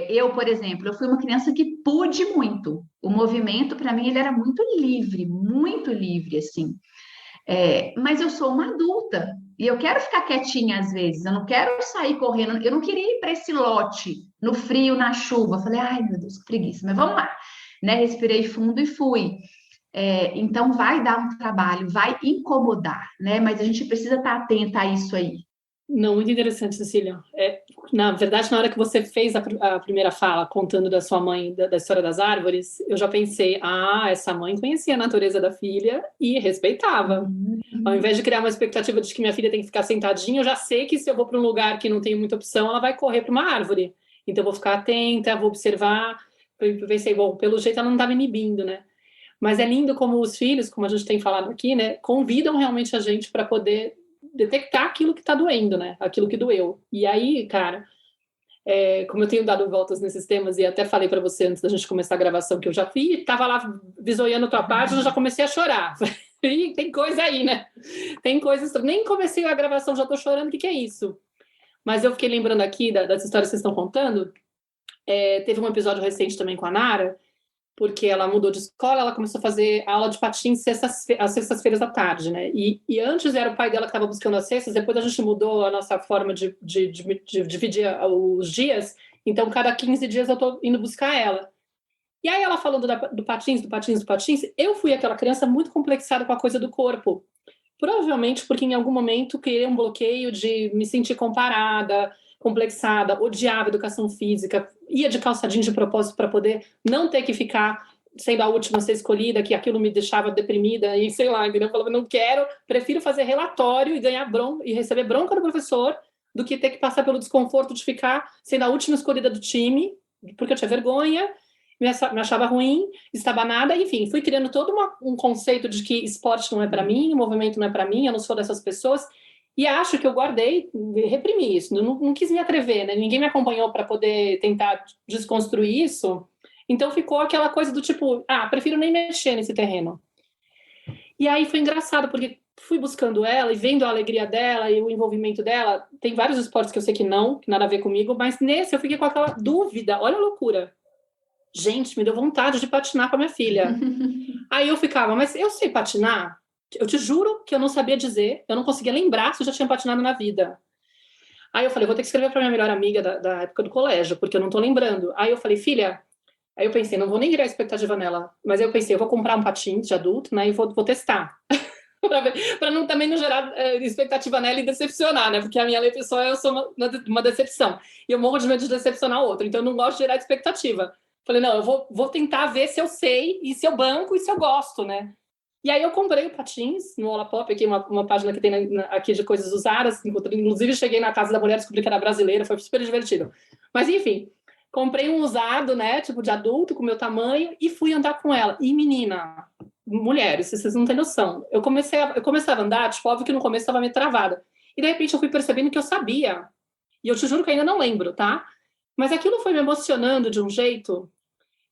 Eu, por exemplo, eu fui uma criança que pude muito. O movimento, para mim, ele era muito livre, assim. Mas eu sou uma adulta e eu quero ficar quietinha às vezes, eu não quero sair correndo, eu não queria ir para esse lote no frio, na chuva. Eu falei, ai meu Deus, que preguiça, mas vamos lá, né? Respirei fundo e fui. Então vai dar um trabalho, vai incomodar, né? Mas a gente precisa estar atenta a isso aí. Não, muito interessante, Cecília. Na verdade, na hora que você fez a primeira fala, contando da sua mãe, da história das árvores, eu já pensei, essa mãe conhecia a natureza da filha e respeitava. Ao invés de criar uma expectativa de que minha filha tem que ficar sentadinha, eu já sei que se eu vou para um lugar que não tem muita opção, ela vai correr para uma árvore. Então, eu vou ficar atenta, vou observar. Eu pensei, bom, pelo jeito ela não está me inibindo, né? Mas é lindo como os filhos, como a gente tem falado aqui, né, convidam realmente a gente para poder detectar aquilo que está doendo, né? Aquilo que doeu. E aí, cara, como eu tenho dado voltas nesses temas, e até falei para você antes da gente começar a gravação que eu já fui, estava lá visoiando a tua página, eu já comecei a chorar. E tem coisa aí, né? Tem coisas. Nem comecei a gravação, já estou chorando, o que é isso? Mas eu fiquei lembrando aqui das histórias que vocês estão contando. Teve um episódio recente também com a Nara, porque ela mudou de escola, ela começou a fazer aula de patins às sextas-feiras à tarde, né? E antes era o pai dela que estava buscando as cestas, depois a gente mudou a nossa forma de dividir os dias, então cada 15 dias eu estou indo buscar ela. E aí ela falando do patins, eu fui aquela criança muito complexada com a coisa do corpo. Provavelmente porque em algum momento criei um bloqueio de me sentir comparada, complexada, odiava educação física, ia de calça jeans de propósito para poder não ter que ficar sendo a última a ser escolhida, que aquilo me deixava deprimida e sei lá, eu falava, não quero, prefiro fazer relatório e ganhar bronca e receber bronca do professor do que ter que passar pelo desconforto de ficar sendo a última escolhida do time, porque eu tinha vergonha, me achava ruim, estabanada, enfim, fui criando todo um conceito de que esporte não é para mim, movimento não é para mim, eu não sou dessas pessoas. E acho que eu guardei, reprimi isso, não quis me atrever, né? Ninguém me acompanhou para poder tentar desconstruir isso. Então ficou aquela coisa do tipo, prefiro nem mexer nesse terreno. E aí foi engraçado, porque fui buscando ela e vendo a alegria dela e o envolvimento dela. Tem vários esportes que eu sei que nada a ver comigo, mas nesse eu fiquei com aquela dúvida, olha a loucura. Gente, me deu vontade de patinar com a minha filha. Aí eu ficava, mas eu sei patinar? Eu te juro que eu não sabia dizer, eu não conseguia lembrar se eu já tinha patinado na vida. Aí eu falei, vou ter que escrever para minha melhor amiga da época do colégio, porque eu não tô lembrando. Aí eu falei, filha, aí eu pensei, não vou nem criar expectativa nela, mas eu pensei, eu vou comprar um patins de adulto, né, e vou testar. Para também não gerar expectativa nela e decepcionar, né, porque a minha lei pessoal, eu sou uma decepção. E eu morro de medo de decepcionar o outro, então eu não gosto de gerar expectativa. Falei, não, eu vou tentar ver se eu sei, e se eu banco, e se eu gosto, né. E aí eu comprei o patins no Olapop, aqui uma página que tem aqui de coisas usadas, inclusive cheguei na casa da mulher, descobri que era brasileira, foi super divertido. Mas enfim, comprei um usado, né, tipo de adulto, com meu tamanho, e fui andar com ela. E menina, mulheres, vocês não têm noção, eu começava a andar, tipo, óbvio que no começo estava meio travada. E de repente eu fui percebendo que eu sabia. E eu te juro que ainda não lembro, tá? Mas aquilo foi me emocionando de um jeito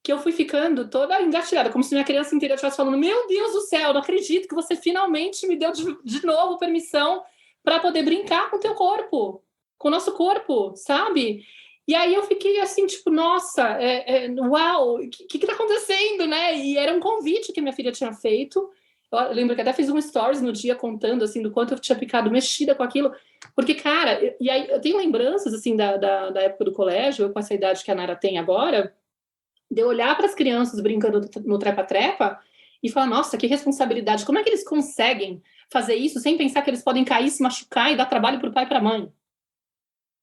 que eu fui ficando toda engatilhada, como se minha criança inteira estivesse falando, meu Deus do céu, não acredito que você finalmente me deu de novo permissão para poder brincar com o teu corpo, com o nosso corpo, sabe? E aí eu fiquei assim, tipo, nossa, uau, o que tá acontecendo, né? E era um convite que minha filha tinha feito. Eu lembro que até fiz um stories no dia contando, assim, do quanto eu tinha ficado mexida com aquilo. Porque, cara, e aí eu tenho lembranças, assim, da época do colégio, eu com essa idade que a Nara tem agora, de eu olhar para as crianças brincando no trepa-trepa e falar, nossa, que responsabilidade, como é que eles conseguem fazer isso sem pensar que eles podem cair, se machucar e dar trabalho para o pai e para a mãe?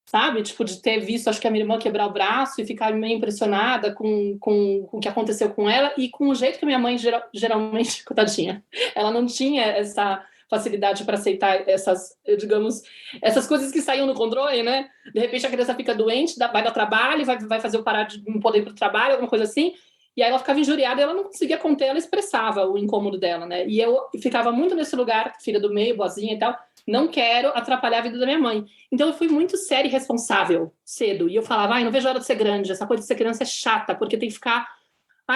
Sabe? Tipo, de ter visto, acho que a minha irmã quebrar o braço e ficar meio impressionada com o que aconteceu com ela e com o jeito que a minha mãe geralmente, coitadinha, ela não tinha essa facilidade para aceitar essas, digamos, essas coisas que saíam no controle, né? De repente a criança fica doente, vai dar trabalho, vai fazer eu parar de não poder ir para o trabalho, alguma coisa assim, e aí ela ficava injuriada e ela não conseguia conter, ela expressava o incômodo dela, né? E eu ficava muito nesse lugar, filha do meio, boazinha e tal, não quero atrapalhar a vida da minha mãe. Então eu fui muito séria e responsável cedo, e eu falava, não vejo a hora de ser grande, essa coisa de ser criança é chata, porque tem que ficar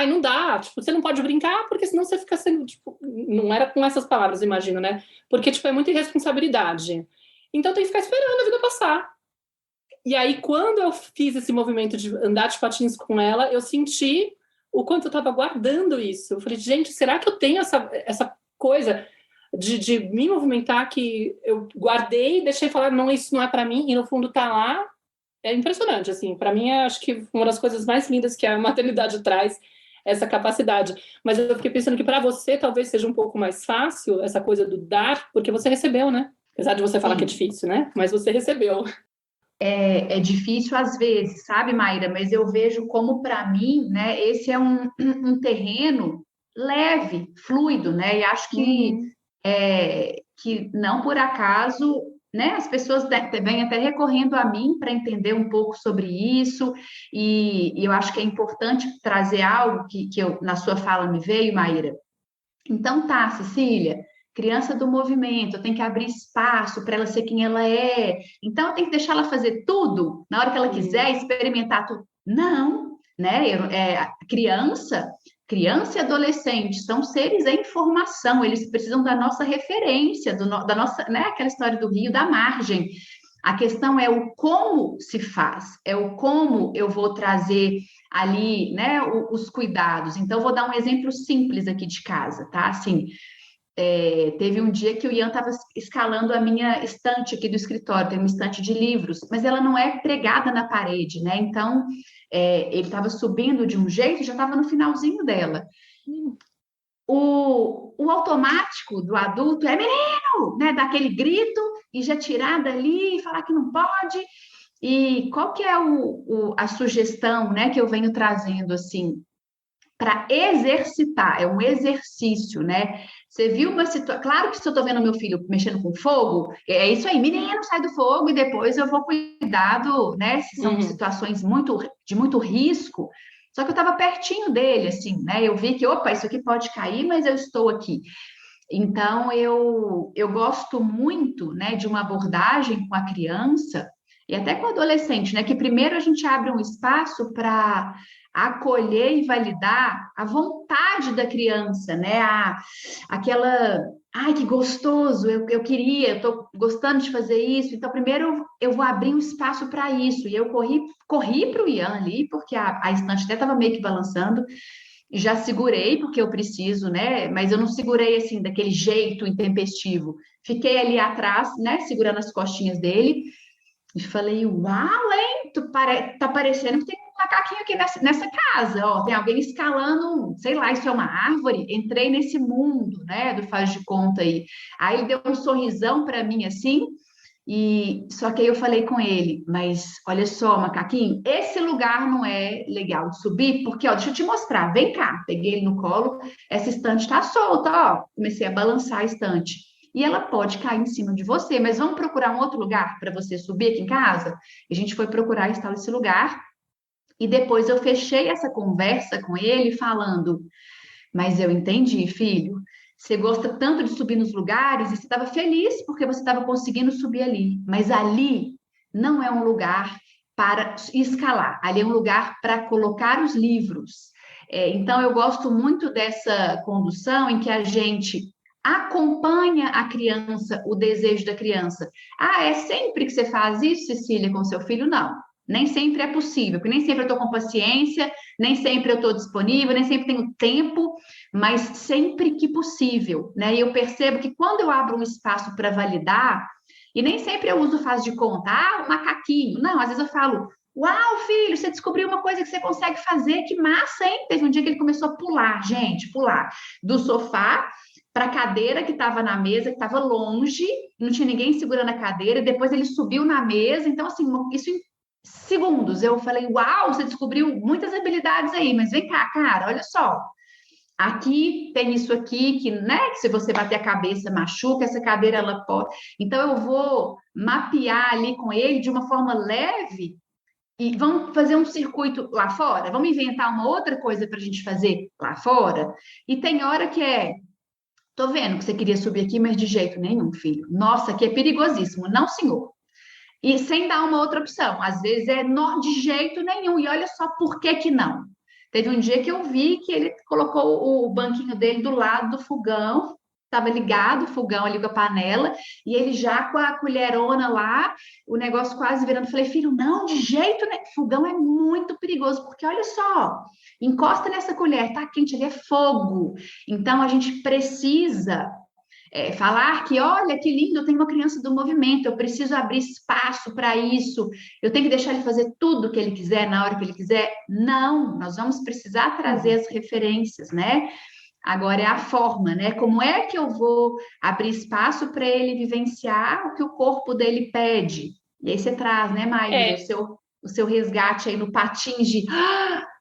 não dá, tipo, você não pode brincar, porque senão você fica sendo, tipo, não era com essas palavras, imagino, né? Porque, tipo, é muita irresponsabilidade. Então tem que ficar esperando a vida passar. E aí, quando eu fiz esse movimento de andar de patins com ela, eu senti o quanto eu estava guardando isso. Eu falei, gente, será que eu tenho essa coisa de me movimentar que eu guardei, deixei falar, não, isso não é para mim, e no fundo tá lá? É impressionante, assim. Para mim, acho que uma das coisas mais lindas que a maternidade traz essa capacidade. Mas eu fiquei pensando que para você talvez seja um pouco mais fácil essa coisa do dar, porque você recebeu, né? Apesar de você falar Sim. que é difícil, né? Mas você recebeu. É difícil às vezes, sabe, Maíra? Mas eu vejo como, para mim, né, esse é um terreno leve, fluido, né? E acho Uhum. que não por acaso, né, as pessoas vêm até recorrendo a mim para entender um pouco sobre isso, e eu acho que é importante trazer algo que na sua fala me veio, Maíra. Então tá, Cecília, criança do movimento, eu tenho que abrir espaço para ela ser quem ela é. Então eu tenho que deixar ela fazer tudo na hora que ela quiser, experimentar tudo. Não, né? Criança e adolescente são seres em formação, eles precisam da nossa referência, da nossa, né? Aquela história do rio, da margem. A questão é o como se faz, é o como eu vou trazer ali, né, os cuidados. Então, vou dar um exemplo simples aqui de casa, tá? Assim, teve um dia que o Ian estava escalando a minha estante aqui do escritório, tem uma estante de livros, mas ela não é pregada na parede, né? Então, ele estava subindo de um jeito e já estava no finalzinho dela. O automático do adulto é menino, né? Dar aquele grito e já tirar dali e falar que não pode. E qual que é a sugestão, né, que eu venho trazendo assim para exercitar? É um exercício, né? Você viu uma situação. Claro que se eu estou vendo meu filho mexendo com fogo, é isso aí, menino, sai do fogo e depois eu vou cuidar né? Se são situações de muito risco. Só que eu estava pertinho dele, assim, né? Eu vi que, opa, isso aqui pode cair, mas eu estou aqui. Então, eu gosto muito, né, de uma abordagem com a criança e até com o adolescente, né, que primeiro a gente abre um espaço para acolher e validar a vontade da criança, né, aquela, ai, que gostoso, eu queria, eu estou gostando de fazer isso, então primeiro eu vou abrir um espaço para isso, e eu corri para o Ian ali, porque a estante até estava meio que balançando, já segurei, porque eu preciso, né? Mas eu não segurei assim, daquele jeito intempestivo. Fiquei ali atrás, né? Segurando as costinhas dele. E falei, uau, hein? Tá parecendo que tem um macaquinho aqui nessa casa, ó. Tem alguém escalando, sei lá, isso é uma árvore. Entrei nesse mundo, né? Do faz de conta aí. Aí ele deu um sorrisão para mim assim. E só que aí eu falei com ele, mas olha só, macaquinho, esse lugar não é legal de subir, porque, ó, deixa eu te mostrar, vem cá. Peguei ele no colo, essa estante tá solta, ó. Comecei a balançar a estante. E ela pode cair em cima de você, mas vamos procurar um outro lugar para você subir aqui em casa? E a gente foi procurar esse lugar, e depois eu fechei essa conversa com ele falando, mas eu entendi, filho. Você gosta tanto de subir nos lugares e você estava feliz porque você estava conseguindo subir ali. Mas ali não é um lugar para escalar, ali é um lugar para colocar os livros. Então, eu gosto muito dessa condução em que a gente acompanha a criança, o desejo da criança. Ah, é sempre que você faz isso, Cecília, com seu filho? Não. Nem sempre é possível, porque nem sempre eu estou com paciência, nem sempre eu estou disponível, nem sempre tenho tempo, mas sempre que possível, né? E eu percebo que quando eu abro um espaço para validar, e nem sempre eu uso faz de conta, o macaquinho. Não, às vezes eu falo, uau, filho, você descobriu uma coisa que você consegue fazer, que massa, hein? Teve um dia que ele começou a pular, gente, pular do sofá para a cadeira que estava na mesa, que estava longe, não tinha ninguém segurando a cadeira, e depois ele subiu na mesa, então assim, isso segundos. Eu falei, uau, você descobriu muitas habilidades aí, mas vem cá, cara, olha só. Aqui tem isso aqui que, né, que se você bater a cabeça machuca, essa cadeira ela pode. Então eu vou mapear ali com ele de uma forma leve e vamos fazer um circuito lá fora, vamos inventar uma outra coisa para a gente fazer lá fora. E tem hora que tô vendo que você queria subir aqui, mas de jeito nenhum, filho. Nossa, aqui é perigosíssimo. Não, senhor. E sem dar uma outra opção. Às vezes de jeito nenhum. E olha só por que que não. Teve um dia que eu vi que ele colocou o banquinho dele do lado do fogão, estava ligado o fogão ali com a panela, e ele já com a colherona lá, o negócio quase virando. Falei, filho, não, de jeito nenhum. Fogão é muito perigoso, porque olha só, encosta nessa colher, tá quente, ele é fogo. Então a gente precisa falar que, olha, que lindo, eu tenho uma criança do movimento, eu preciso abrir espaço para isso, eu tenho que deixar ele fazer tudo o que ele quiser, na hora que ele quiser. Não, nós vamos precisar trazer as referências, né? Agora é a forma, né? Como é que eu vou abrir espaço para ele vivenciar o que o corpo dele pede? E aí você traz, né, Maíra, o seu resgate aí no patins de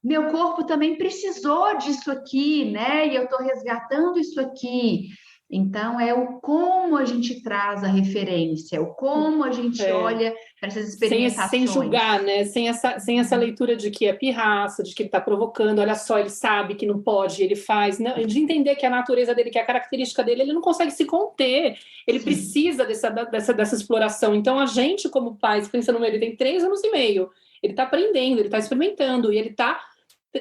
meu corpo também precisou disso aqui, né? E eu estou resgatando isso aqui. Então, é o como a gente traz a referência, o como a gente olha para essas experimentações. Sem julgar, né? Sem essa leitura de que é pirraça, de que ele está provocando, olha só, ele sabe que não pode, ele faz, né? De entender que a natureza dele, que a característica dele, ele não consegue se conter, ele precisa dessa exploração. Então, a gente, como pais, pensando nele, tem 3 anos e meio, ele está aprendendo, ele está experimentando, e ele está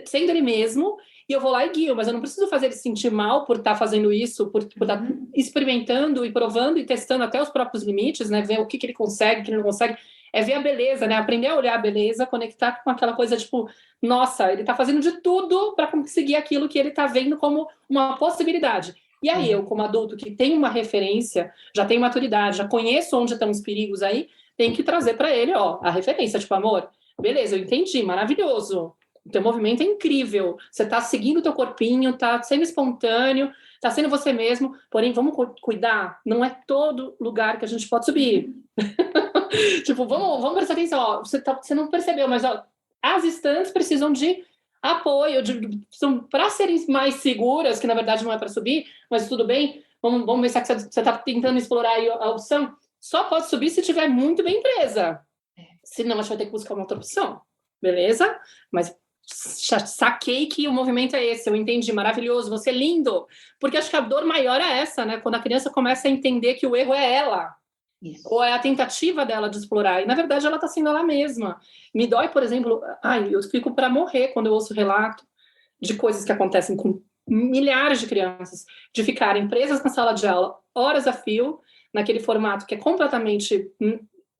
sendo ele mesmo, e eu vou lá e guio, mas eu não preciso fazer ele se sentir mal por estar fazendo isso, por estar experimentando e provando e testando até os próprios limites, né? Ver o que ele consegue, o que ele não consegue. É ver a beleza, né? Aprender a olhar a beleza, conectar com aquela coisa tipo, nossa, ele tá fazendo de tudo para conseguir aquilo que ele tá vendo como uma possibilidade. E aí, eu, como adulto que tem uma referência, já tenho maturidade, já conheço onde estão os perigos aí, tenho que trazer para ele, ó, a referência, tipo, amor, beleza, eu entendi, maravilhoso. O teu movimento é incrível, você tá seguindo o teu corpinho, tá sendo espontâneo, tá sendo você mesmo, porém, vamos cuidar, não é todo lugar que a gente pode subir. Tipo, vamos prestar atenção, ó, você não percebeu, mas ó, as estantes precisam de apoio, para serem mais seguras, que na verdade não é para subir, mas tudo bem, vamos ver se você está tentando explorar aí a opção, só pode subir se estiver muito bem presa, senão a gente vai ter que buscar uma outra opção, beleza? Mas saquei que o movimento é esse, eu entendi, maravilhoso, você é lindo, porque acho que a dor maior é essa, né? Quando a criança começa a entender que o erro é ela, ou é a tentativa dela de explorar, e na verdade ela está sendo ela mesma. Me dói, por exemplo, eu fico para morrer quando eu ouço relato de coisas que acontecem com milhares de crianças, de ficarem presas na sala de aula horas a fio, naquele formato que é completamente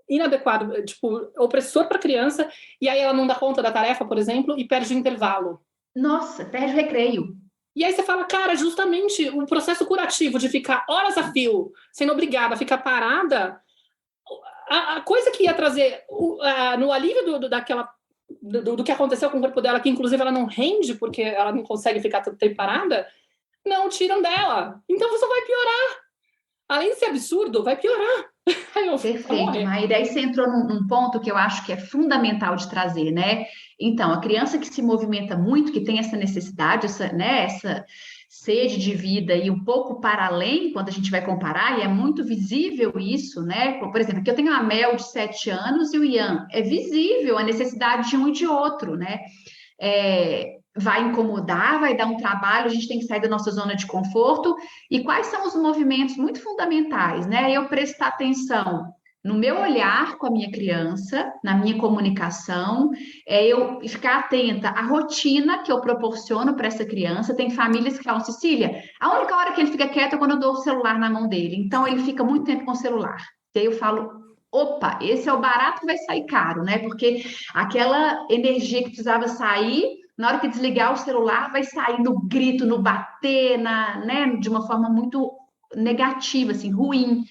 inadequado, tipo, opressor para a criança, e aí ela não dá conta da tarefa, por exemplo, e perde o intervalo. Nossa, perde o recreio. E aí você fala, cara, justamente o processo curativo de ficar horas a fio, sendo obrigada a ficar parada, a coisa que ia trazer no alívio do que aconteceu com o corpo dela, que inclusive ela não rende porque ela não consegue ficar tanto tempo parada, não tiram dela. Então você vai piorar. Além de ser absurdo, vai piorar. Perfeito, Maíra. Aí você entrou num ponto que eu acho que é fundamental de trazer, né? Então, a criança que se movimenta muito, que tem essa necessidade, essa sede de vida e um pouco para além, quando a gente vai comparar, e é muito visível isso, né? Por exemplo, aqui eu tenho a Mel de 7 anos e o Ian. É visível a necessidade de um e de outro, né? Vai incomodar, vai dar um trabalho, a gente tem que sair da nossa zona de conforto. E quais são os movimentos muito fundamentais, né? Eu prestar atenção no meu olhar com a minha criança, na minha comunicação, eu ficar atenta à rotina que eu proporciono para essa criança. Tem famílias que falam, Cecília, a única hora que ele fica quieto é quando eu dou o celular na mão dele. Então, ele fica muito tempo com o celular. E aí eu falo, opa, esse é o barato que vai sair caro, né? Porque aquela energia que precisava sair, na hora que desligar o celular, vai sair no grito, no bater, né? De uma forma muito negativa, assim, ruim.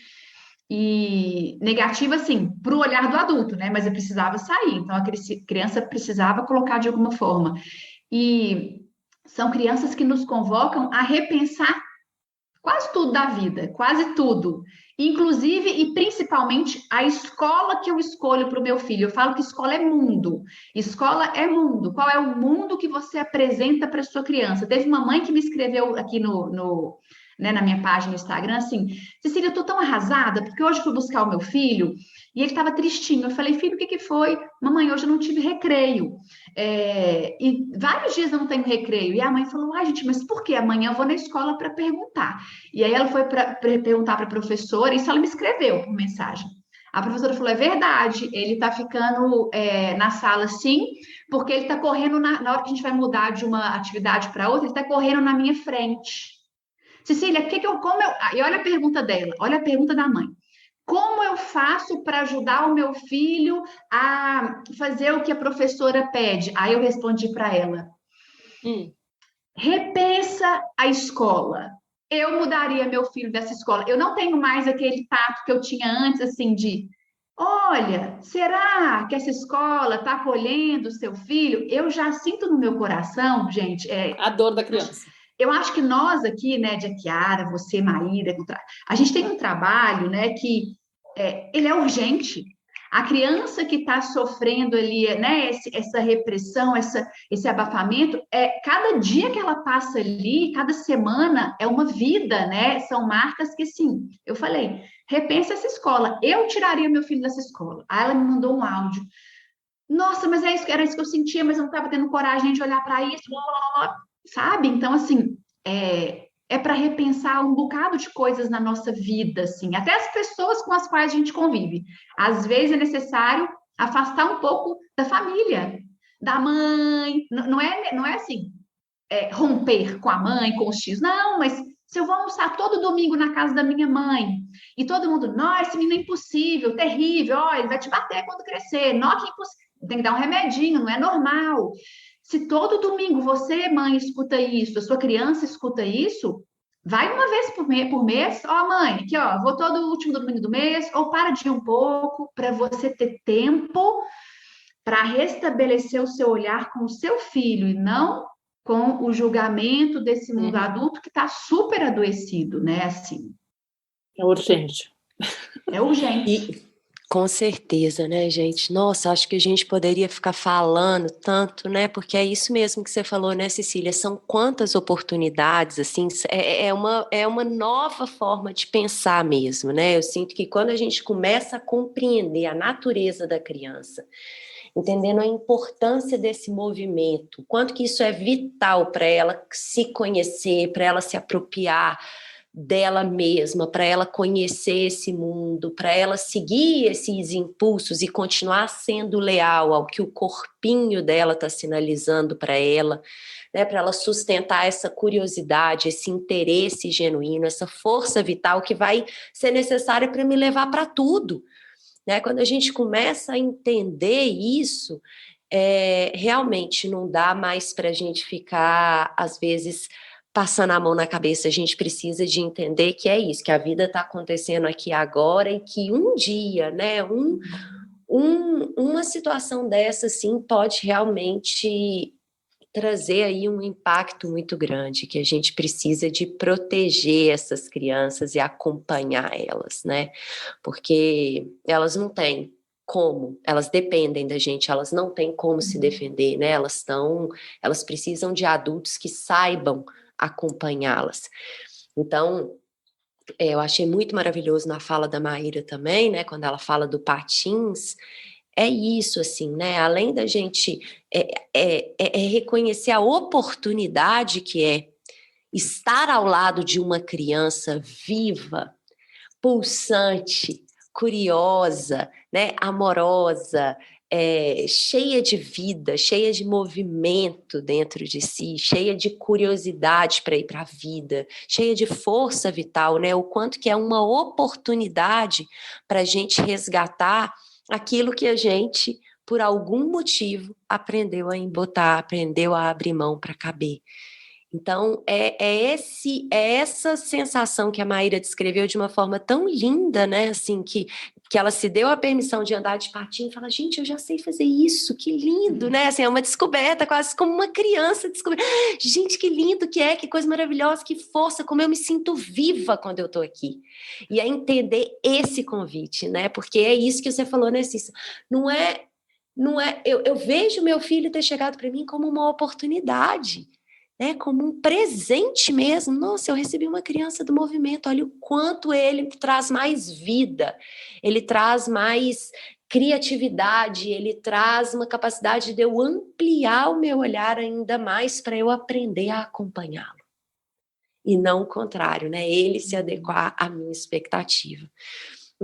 E negativa, assim, para o olhar do adulto, né? Mas eu precisava sair, então a criança precisava colocar de alguma forma. E são crianças que nos convocam a repensar quase tudo da vida, quase tudo. Inclusive e principalmente a escola que eu escolho para o meu filho. Eu falo que escola é mundo. Escola é mundo. Qual é o mundo que você apresenta para sua criança? Teve uma mãe que me escreveu aqui na minha página no Instagram assim, Cecília, eu tô tão arrasada, porque hoje eu fui buscar o meu filho e ele estava tristinho. Eu falei, filho, o que foi? Mamãe, hoje eu não tive recreio. E vários dias eu não tenho recreio. E a mãe falou, ai, gente, mas por quê? Amanhã eu vou na escola para perguntar. E aí ela foi para perguntar para a professora, isso ela me escreveu por mensagem. A professora falou, é verdade, ele está ficando na sala sim, porque ele está correndo, na hora que a gente vai mudar de uma atividade para outra, ele está correndo na minha frente. Cecília, e olha a pergunta dela, olha a pergunta da mãe. Como eu faço para ajudar o meu filho a fazer o que a professora pede? Aí eu respondi para ela, repensa a escola. Eu mudaria meu filho dessa escola. Eu não tenho mais aquele tato que eu tinha antes, assim, de olha, será que essa escola está acolhendo o seu filho? Eu já sinto no meu coração, gente... a dor da criança. eu acho que nós aqui, né, de Kiara, você, Maíra, a gente tem um trabalho, né, que ele é urgente. A criança que está sofrendo ali, né, essa repressão, esse abafamento, cada dia que ela passa ali, cada semana, é uma vida, né? São marcas que, sim, eu falei, repensa essa escola. Eu tiraria meu filho dessa escola. Aí ela me mandou um áudio. Nossa, mas era isso que eu sentia, mas eu não estava tendo coragem de olhar para isso, blá, blá, blá, sabe? Então, assim, é para repensar um bocado de coisas na nossa vida, assim, até as pessoas com as quais a gente convive. Às vezes é necessário afastar um pouco da família, da mãe, não é assim, romper com a mãe, com os tios, não, mas se eu vou almoçar todo domingo na casa da minha mãe, e todo mundo, nossa, esse menino é impossível, terrível, ó, ele vai te bater quando crescer, não, que impossível, tem que dar um remedinho, não é normal. Se todo domingo você, mãe, escuta isso, a sua criança escuta isso, vai uma vez por mês, ó, mãe, aqui, ó, vou todo último domingo do mês, ou para de ir um pouco, para você ter tempo para restabelecer o seu olhar com o seu filho, e não com o julgamento desse mundo adulto que está super adoecido, né, assim. É urgente. É urgente. Com certeza, né, gente? Nossa, acho que a gente poderia ficar falando tanto, né? Porque é isso mesmo que você falou, né, Cecília? São quantas oportunidades, assim, é uma nova forma de pensar mesmo, né? Eu sinto que quando a gente começa a compreender a natureza da criança, entendendo a importância desse movimento, quanto que isso é vital para ela se conhecer, para ela se apropriar dela mesma, para ela conhecer esse mundo, para ela seguir esses impulsos e continuar sendo leal ao que o corpinho dela está sinalizando para ela, né, para ela sustentar essa curiosidade, esse interesse genuíno, essa força vital que vai ser necessária para me levar para tudo. Né? Quando a gente começa a entender isso, realmente não dá mais para a gente ficar, às vezes, passando a mão na cabeça. A gente precisa de entender que é isso, que a vida está acontecendo aqui agora e que um dia, né, uma situação dessa, assim, pode realmente trazer aí um impacto muito grande, que a gente precisa de proteger essas crianças e acompanhar elas, né? Porque elas não têm como, elas dependem da gente, elas não têm como se defender, né? Elas precisam de adultos que saibam acompanhá-las. Então, eu achei muito maravilhoso na fala da Maíra também, né? Quando ela fala do patins, é isso, assim, né? Além da gente reconhecer a oportunidade que é estar ao lado de uma criança viva, pulsante, curiosa, né? Amorosa, cheia de vida, cheia de movimento dentro de si, cheia de curiosidade para ir para a vida, cheia de força vital, né? O quanto que é uma oportunidade para a gente resgatar aquilo que a gente, por algum motivo, aprendeu a embotar, aprendeu a abrir mão para caber. Então, essa sensação que a Maíra descreveu de uma forma tão linda, né? Assim, que ela se deu a permissão de andar de patins e fala, gente, eu já sei fazer isso, que lindo, né? Assim, é uma descoberta, quase como uma criança descobrindo. Gente, que lindo que coisa maravilhosa, que força, como eu me sinto viva quando eu estou aqui. E é entender esse convite, né? Porque é isso que você falou, né, Cícero? Não é, eu vejo meu filho ter chegado para mim como uma oportunidade, né, como um presente mesmo. Nossa, eu recebi uma criança do movimento, olha o quanto ele traz mais vida, ele traz mais criatividade, ele traz uma capacidade de eu ampliar o meu olhar ainda mais para eu aprender a acompanhá-lo. E não o contrário, né, ele se adequar à minha expectativa.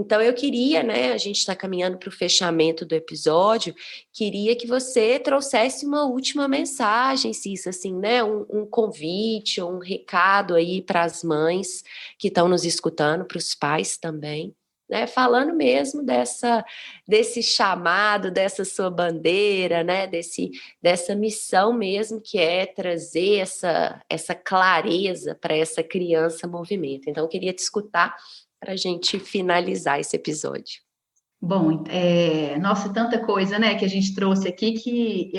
Então, eu queria, né, a gente está caminhando para o fechamento do episódio, queria que você trouxesse uma última mensagem, Cissa, assim, né, um convite, um recado aí para as mães que estão nos escutando, para os pais também, né, falando mesmo desse chamado, dessa sua bandeira, né, dessa missão mesmo, que é trazer essa clareza para essa criança movimento. Então, eu queria te escutar para a gente finalizar esse episódio. Bom, nossa, tanta coisa, né, que a gente trouxe aqui que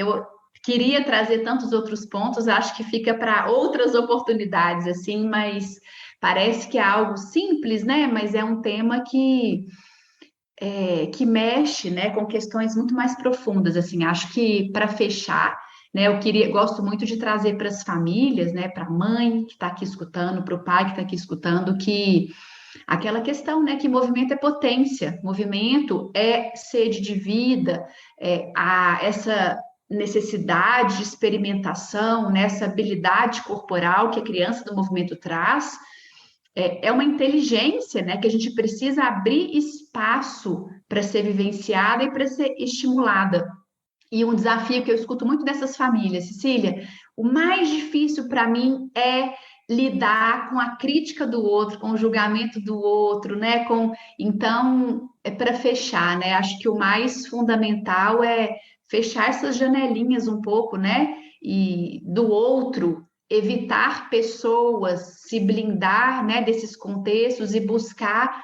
queria trazer tantos outros pontos, acho que fica para outras oportunidades, assim, mas parece que é algo simples, né? Mas é um tema que mexe, né, com questões muito mais profundas, assim. Acho que para fechar, né, gosto muito de trazer para as famílias, né, para a mãe que está aqui escutando, para o pai que está aqui escutando, que aquela questão, né, que movimento é potência, movimento é sede de vida, essa necessidade de experimentação, né, essa habilidade corporal que a criança do movimento traz, é uma inteligência, né, que a gente precisa abrir espaço para ser vivenciada e para ser estimulada. E um desafio que eu escuto muito dessas famílias, Cecília, o mais difícil para mim é lidar com a crítica do outro, com o julgamento do outro, né? Então, para fechar, né? Acho que o mais fundamental é fechar essas janelinhas um pouco, né? E do outro, evitar pessoas, se blindar, né, desses contextos e buscar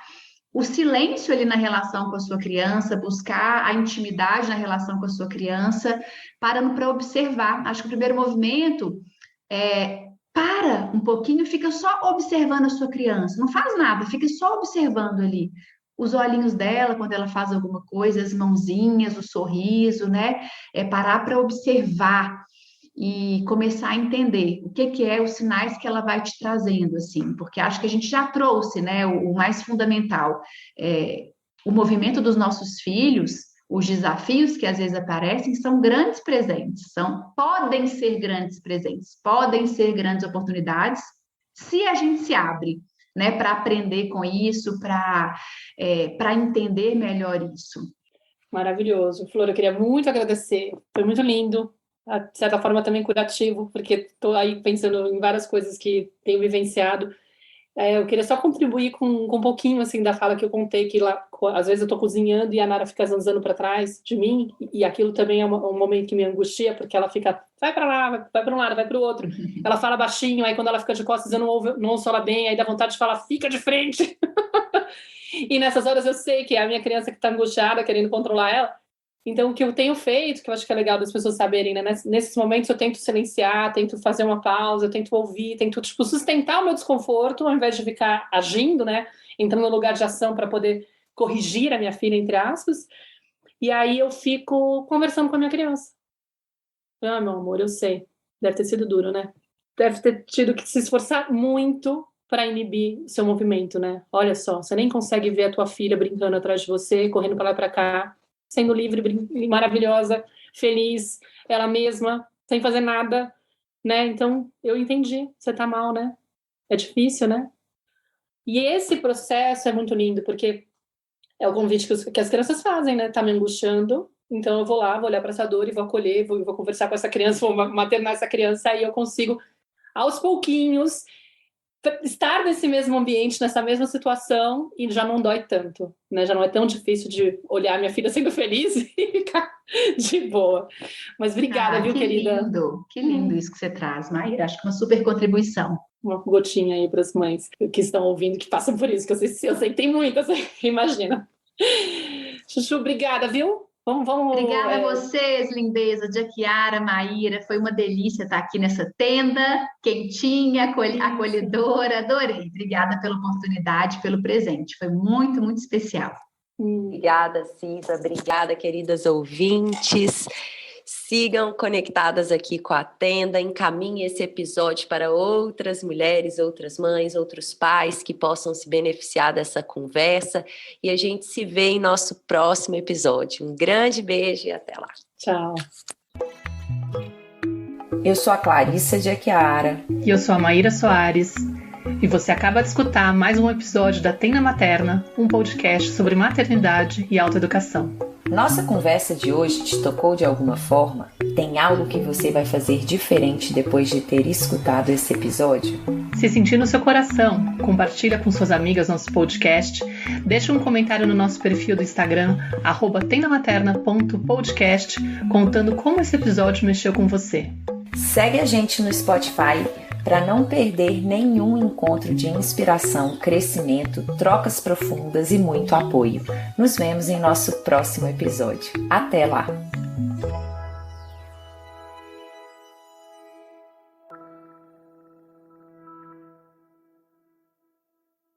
o silêncio ali na relação com a sua criança, buscar a intimidade na relação com a sua criança, parando para observar. Acho que o primeiro movimento para um pouquinho, fica só observando a sua criança, não faz nada, fica só observando ali os olhinhos dela quando ela faz alguma coisa, as mãozinhas, o sorriso, né? Parar para observar e começar a entender o que é os sinais que ela vai te trazendo, assim, porque acho que a gente já trouxe, né, o mais fundamental, o movimento dos nossos filhos, os desafios que às vezes aparecem são grandes presentes, podem ser grandes presentes, podem ser grandes oportunidades, se a gente se abre, né, para aprender com isso, para entender melhor isso. Maravilhoso. Flor, eu queria muito agradecer, foi muito lindo, de certa forma também curativo, porque estou aí pensando em várias coisas que tenho vivenciado. Eu queria só contribuir com um pouquinho assim da fala que eu contei, que lá, às vezes eu estou cozinhando e a Nara fica zanzando para trás de mim, e aquilo também é um momento que me angustia, porque ela fica, vai para lá, vai para um lado, vai para o outro. Ela fala baixinho, aí quando ela fica de costas eu não ouço ela bem, aí dá vontade de falar, fica de frente. E nessas horas eu sei que é a minha criança que está angustiada, querendo controlar ela. Então, o que eu tenho feito, que eu acho que é legal das pessoas saberem, né? Nesses momentos eu tento silenciar, tento fazer uma pausa, eu tento ouvir, tento, sustentar o meu desconforto, ao invés de ficar agindo, né? Entrando no lugar de ação para poder corrigir a minha filha, entre aspas. E aí eu fico conversando com a minha criança. Ah, meu amor, eu sei. Deve ter sido duro, né? Deve ter tido que se esforçar muito para inibir o seu movimento, né? Olha só, você nem consegue ver a tua filha brincando atrás de você, correndo para lá e para cá, sendo livre, maravilhosa, feliz, ela mesma, sem fazer nada, né? Então, eu entendi, você tá mal, né? É difícil, né? E esse processo é muito lindo, porque é o convite que as crianças fazem, né? Tá me angustiando, então eu vou lá, vou olhar para essa dor e vou acolher, vou conversar com essa criança, vou maternar essa criança, aí eu consigo, aos pouquinhos, estar nesse mesmo ambiente, nessa mesma situação, e já não dói tanto, né? Já não é tão difícil de olhar minha filha sendo feliz e ficar de boa. Mas obrigada, viu, querida? Que lindo isso que você traz, Maíra. Acho que uma super contribuição. Uma gotinha aí para as mães que estão ouvindo, que passam por isso, que eu sei que tem muitas, imagina. Chuchu, obrigada, viu? Vamos. Obrigada a vocês, lindeza, Jaquiara, Maíra. Foi uma delícia estar aqui nessa tenda, quentinha, acolhedora. Adorei. Obrigada pela oportunidade, pelo presente. Foi muito, muito especial. Obrigada, Cisa. Obrigada, queridas ouvintes. Sigam conectadas aqui com a Tenda, encaminhem esse episódio para outras mulheres, outras mães, outros pais que possam se beneficiar dessa conversa, e a gente se vê em nosso próximo episódio. Um grande beijo e até lá. Tchau. Eu sou a Clarissa Jaquiara. E eu sou a Maíra Soares. E você acaba de escutar mais um episódio da Tenda Materna, um podcast sobre maternidade e autoeducação. Nossa conversa de hoje te tocou de alguma forma? Tem algo que você vai fazer diferente depois de ter escutado esse episódio? Se sentir no seu coração, compartilha com suas amigas nosso podcast, deixa um comentário no nosso perfil do Instagram, @tendamaterna.podcast, contando como esse episódio mexeu com você. Segue a gente no Spotify para não perder nenhum encontro de inspiração, crescimento, trocas profundas e muito apoio. Nos vemos em nosso próximo episódio. Até lá!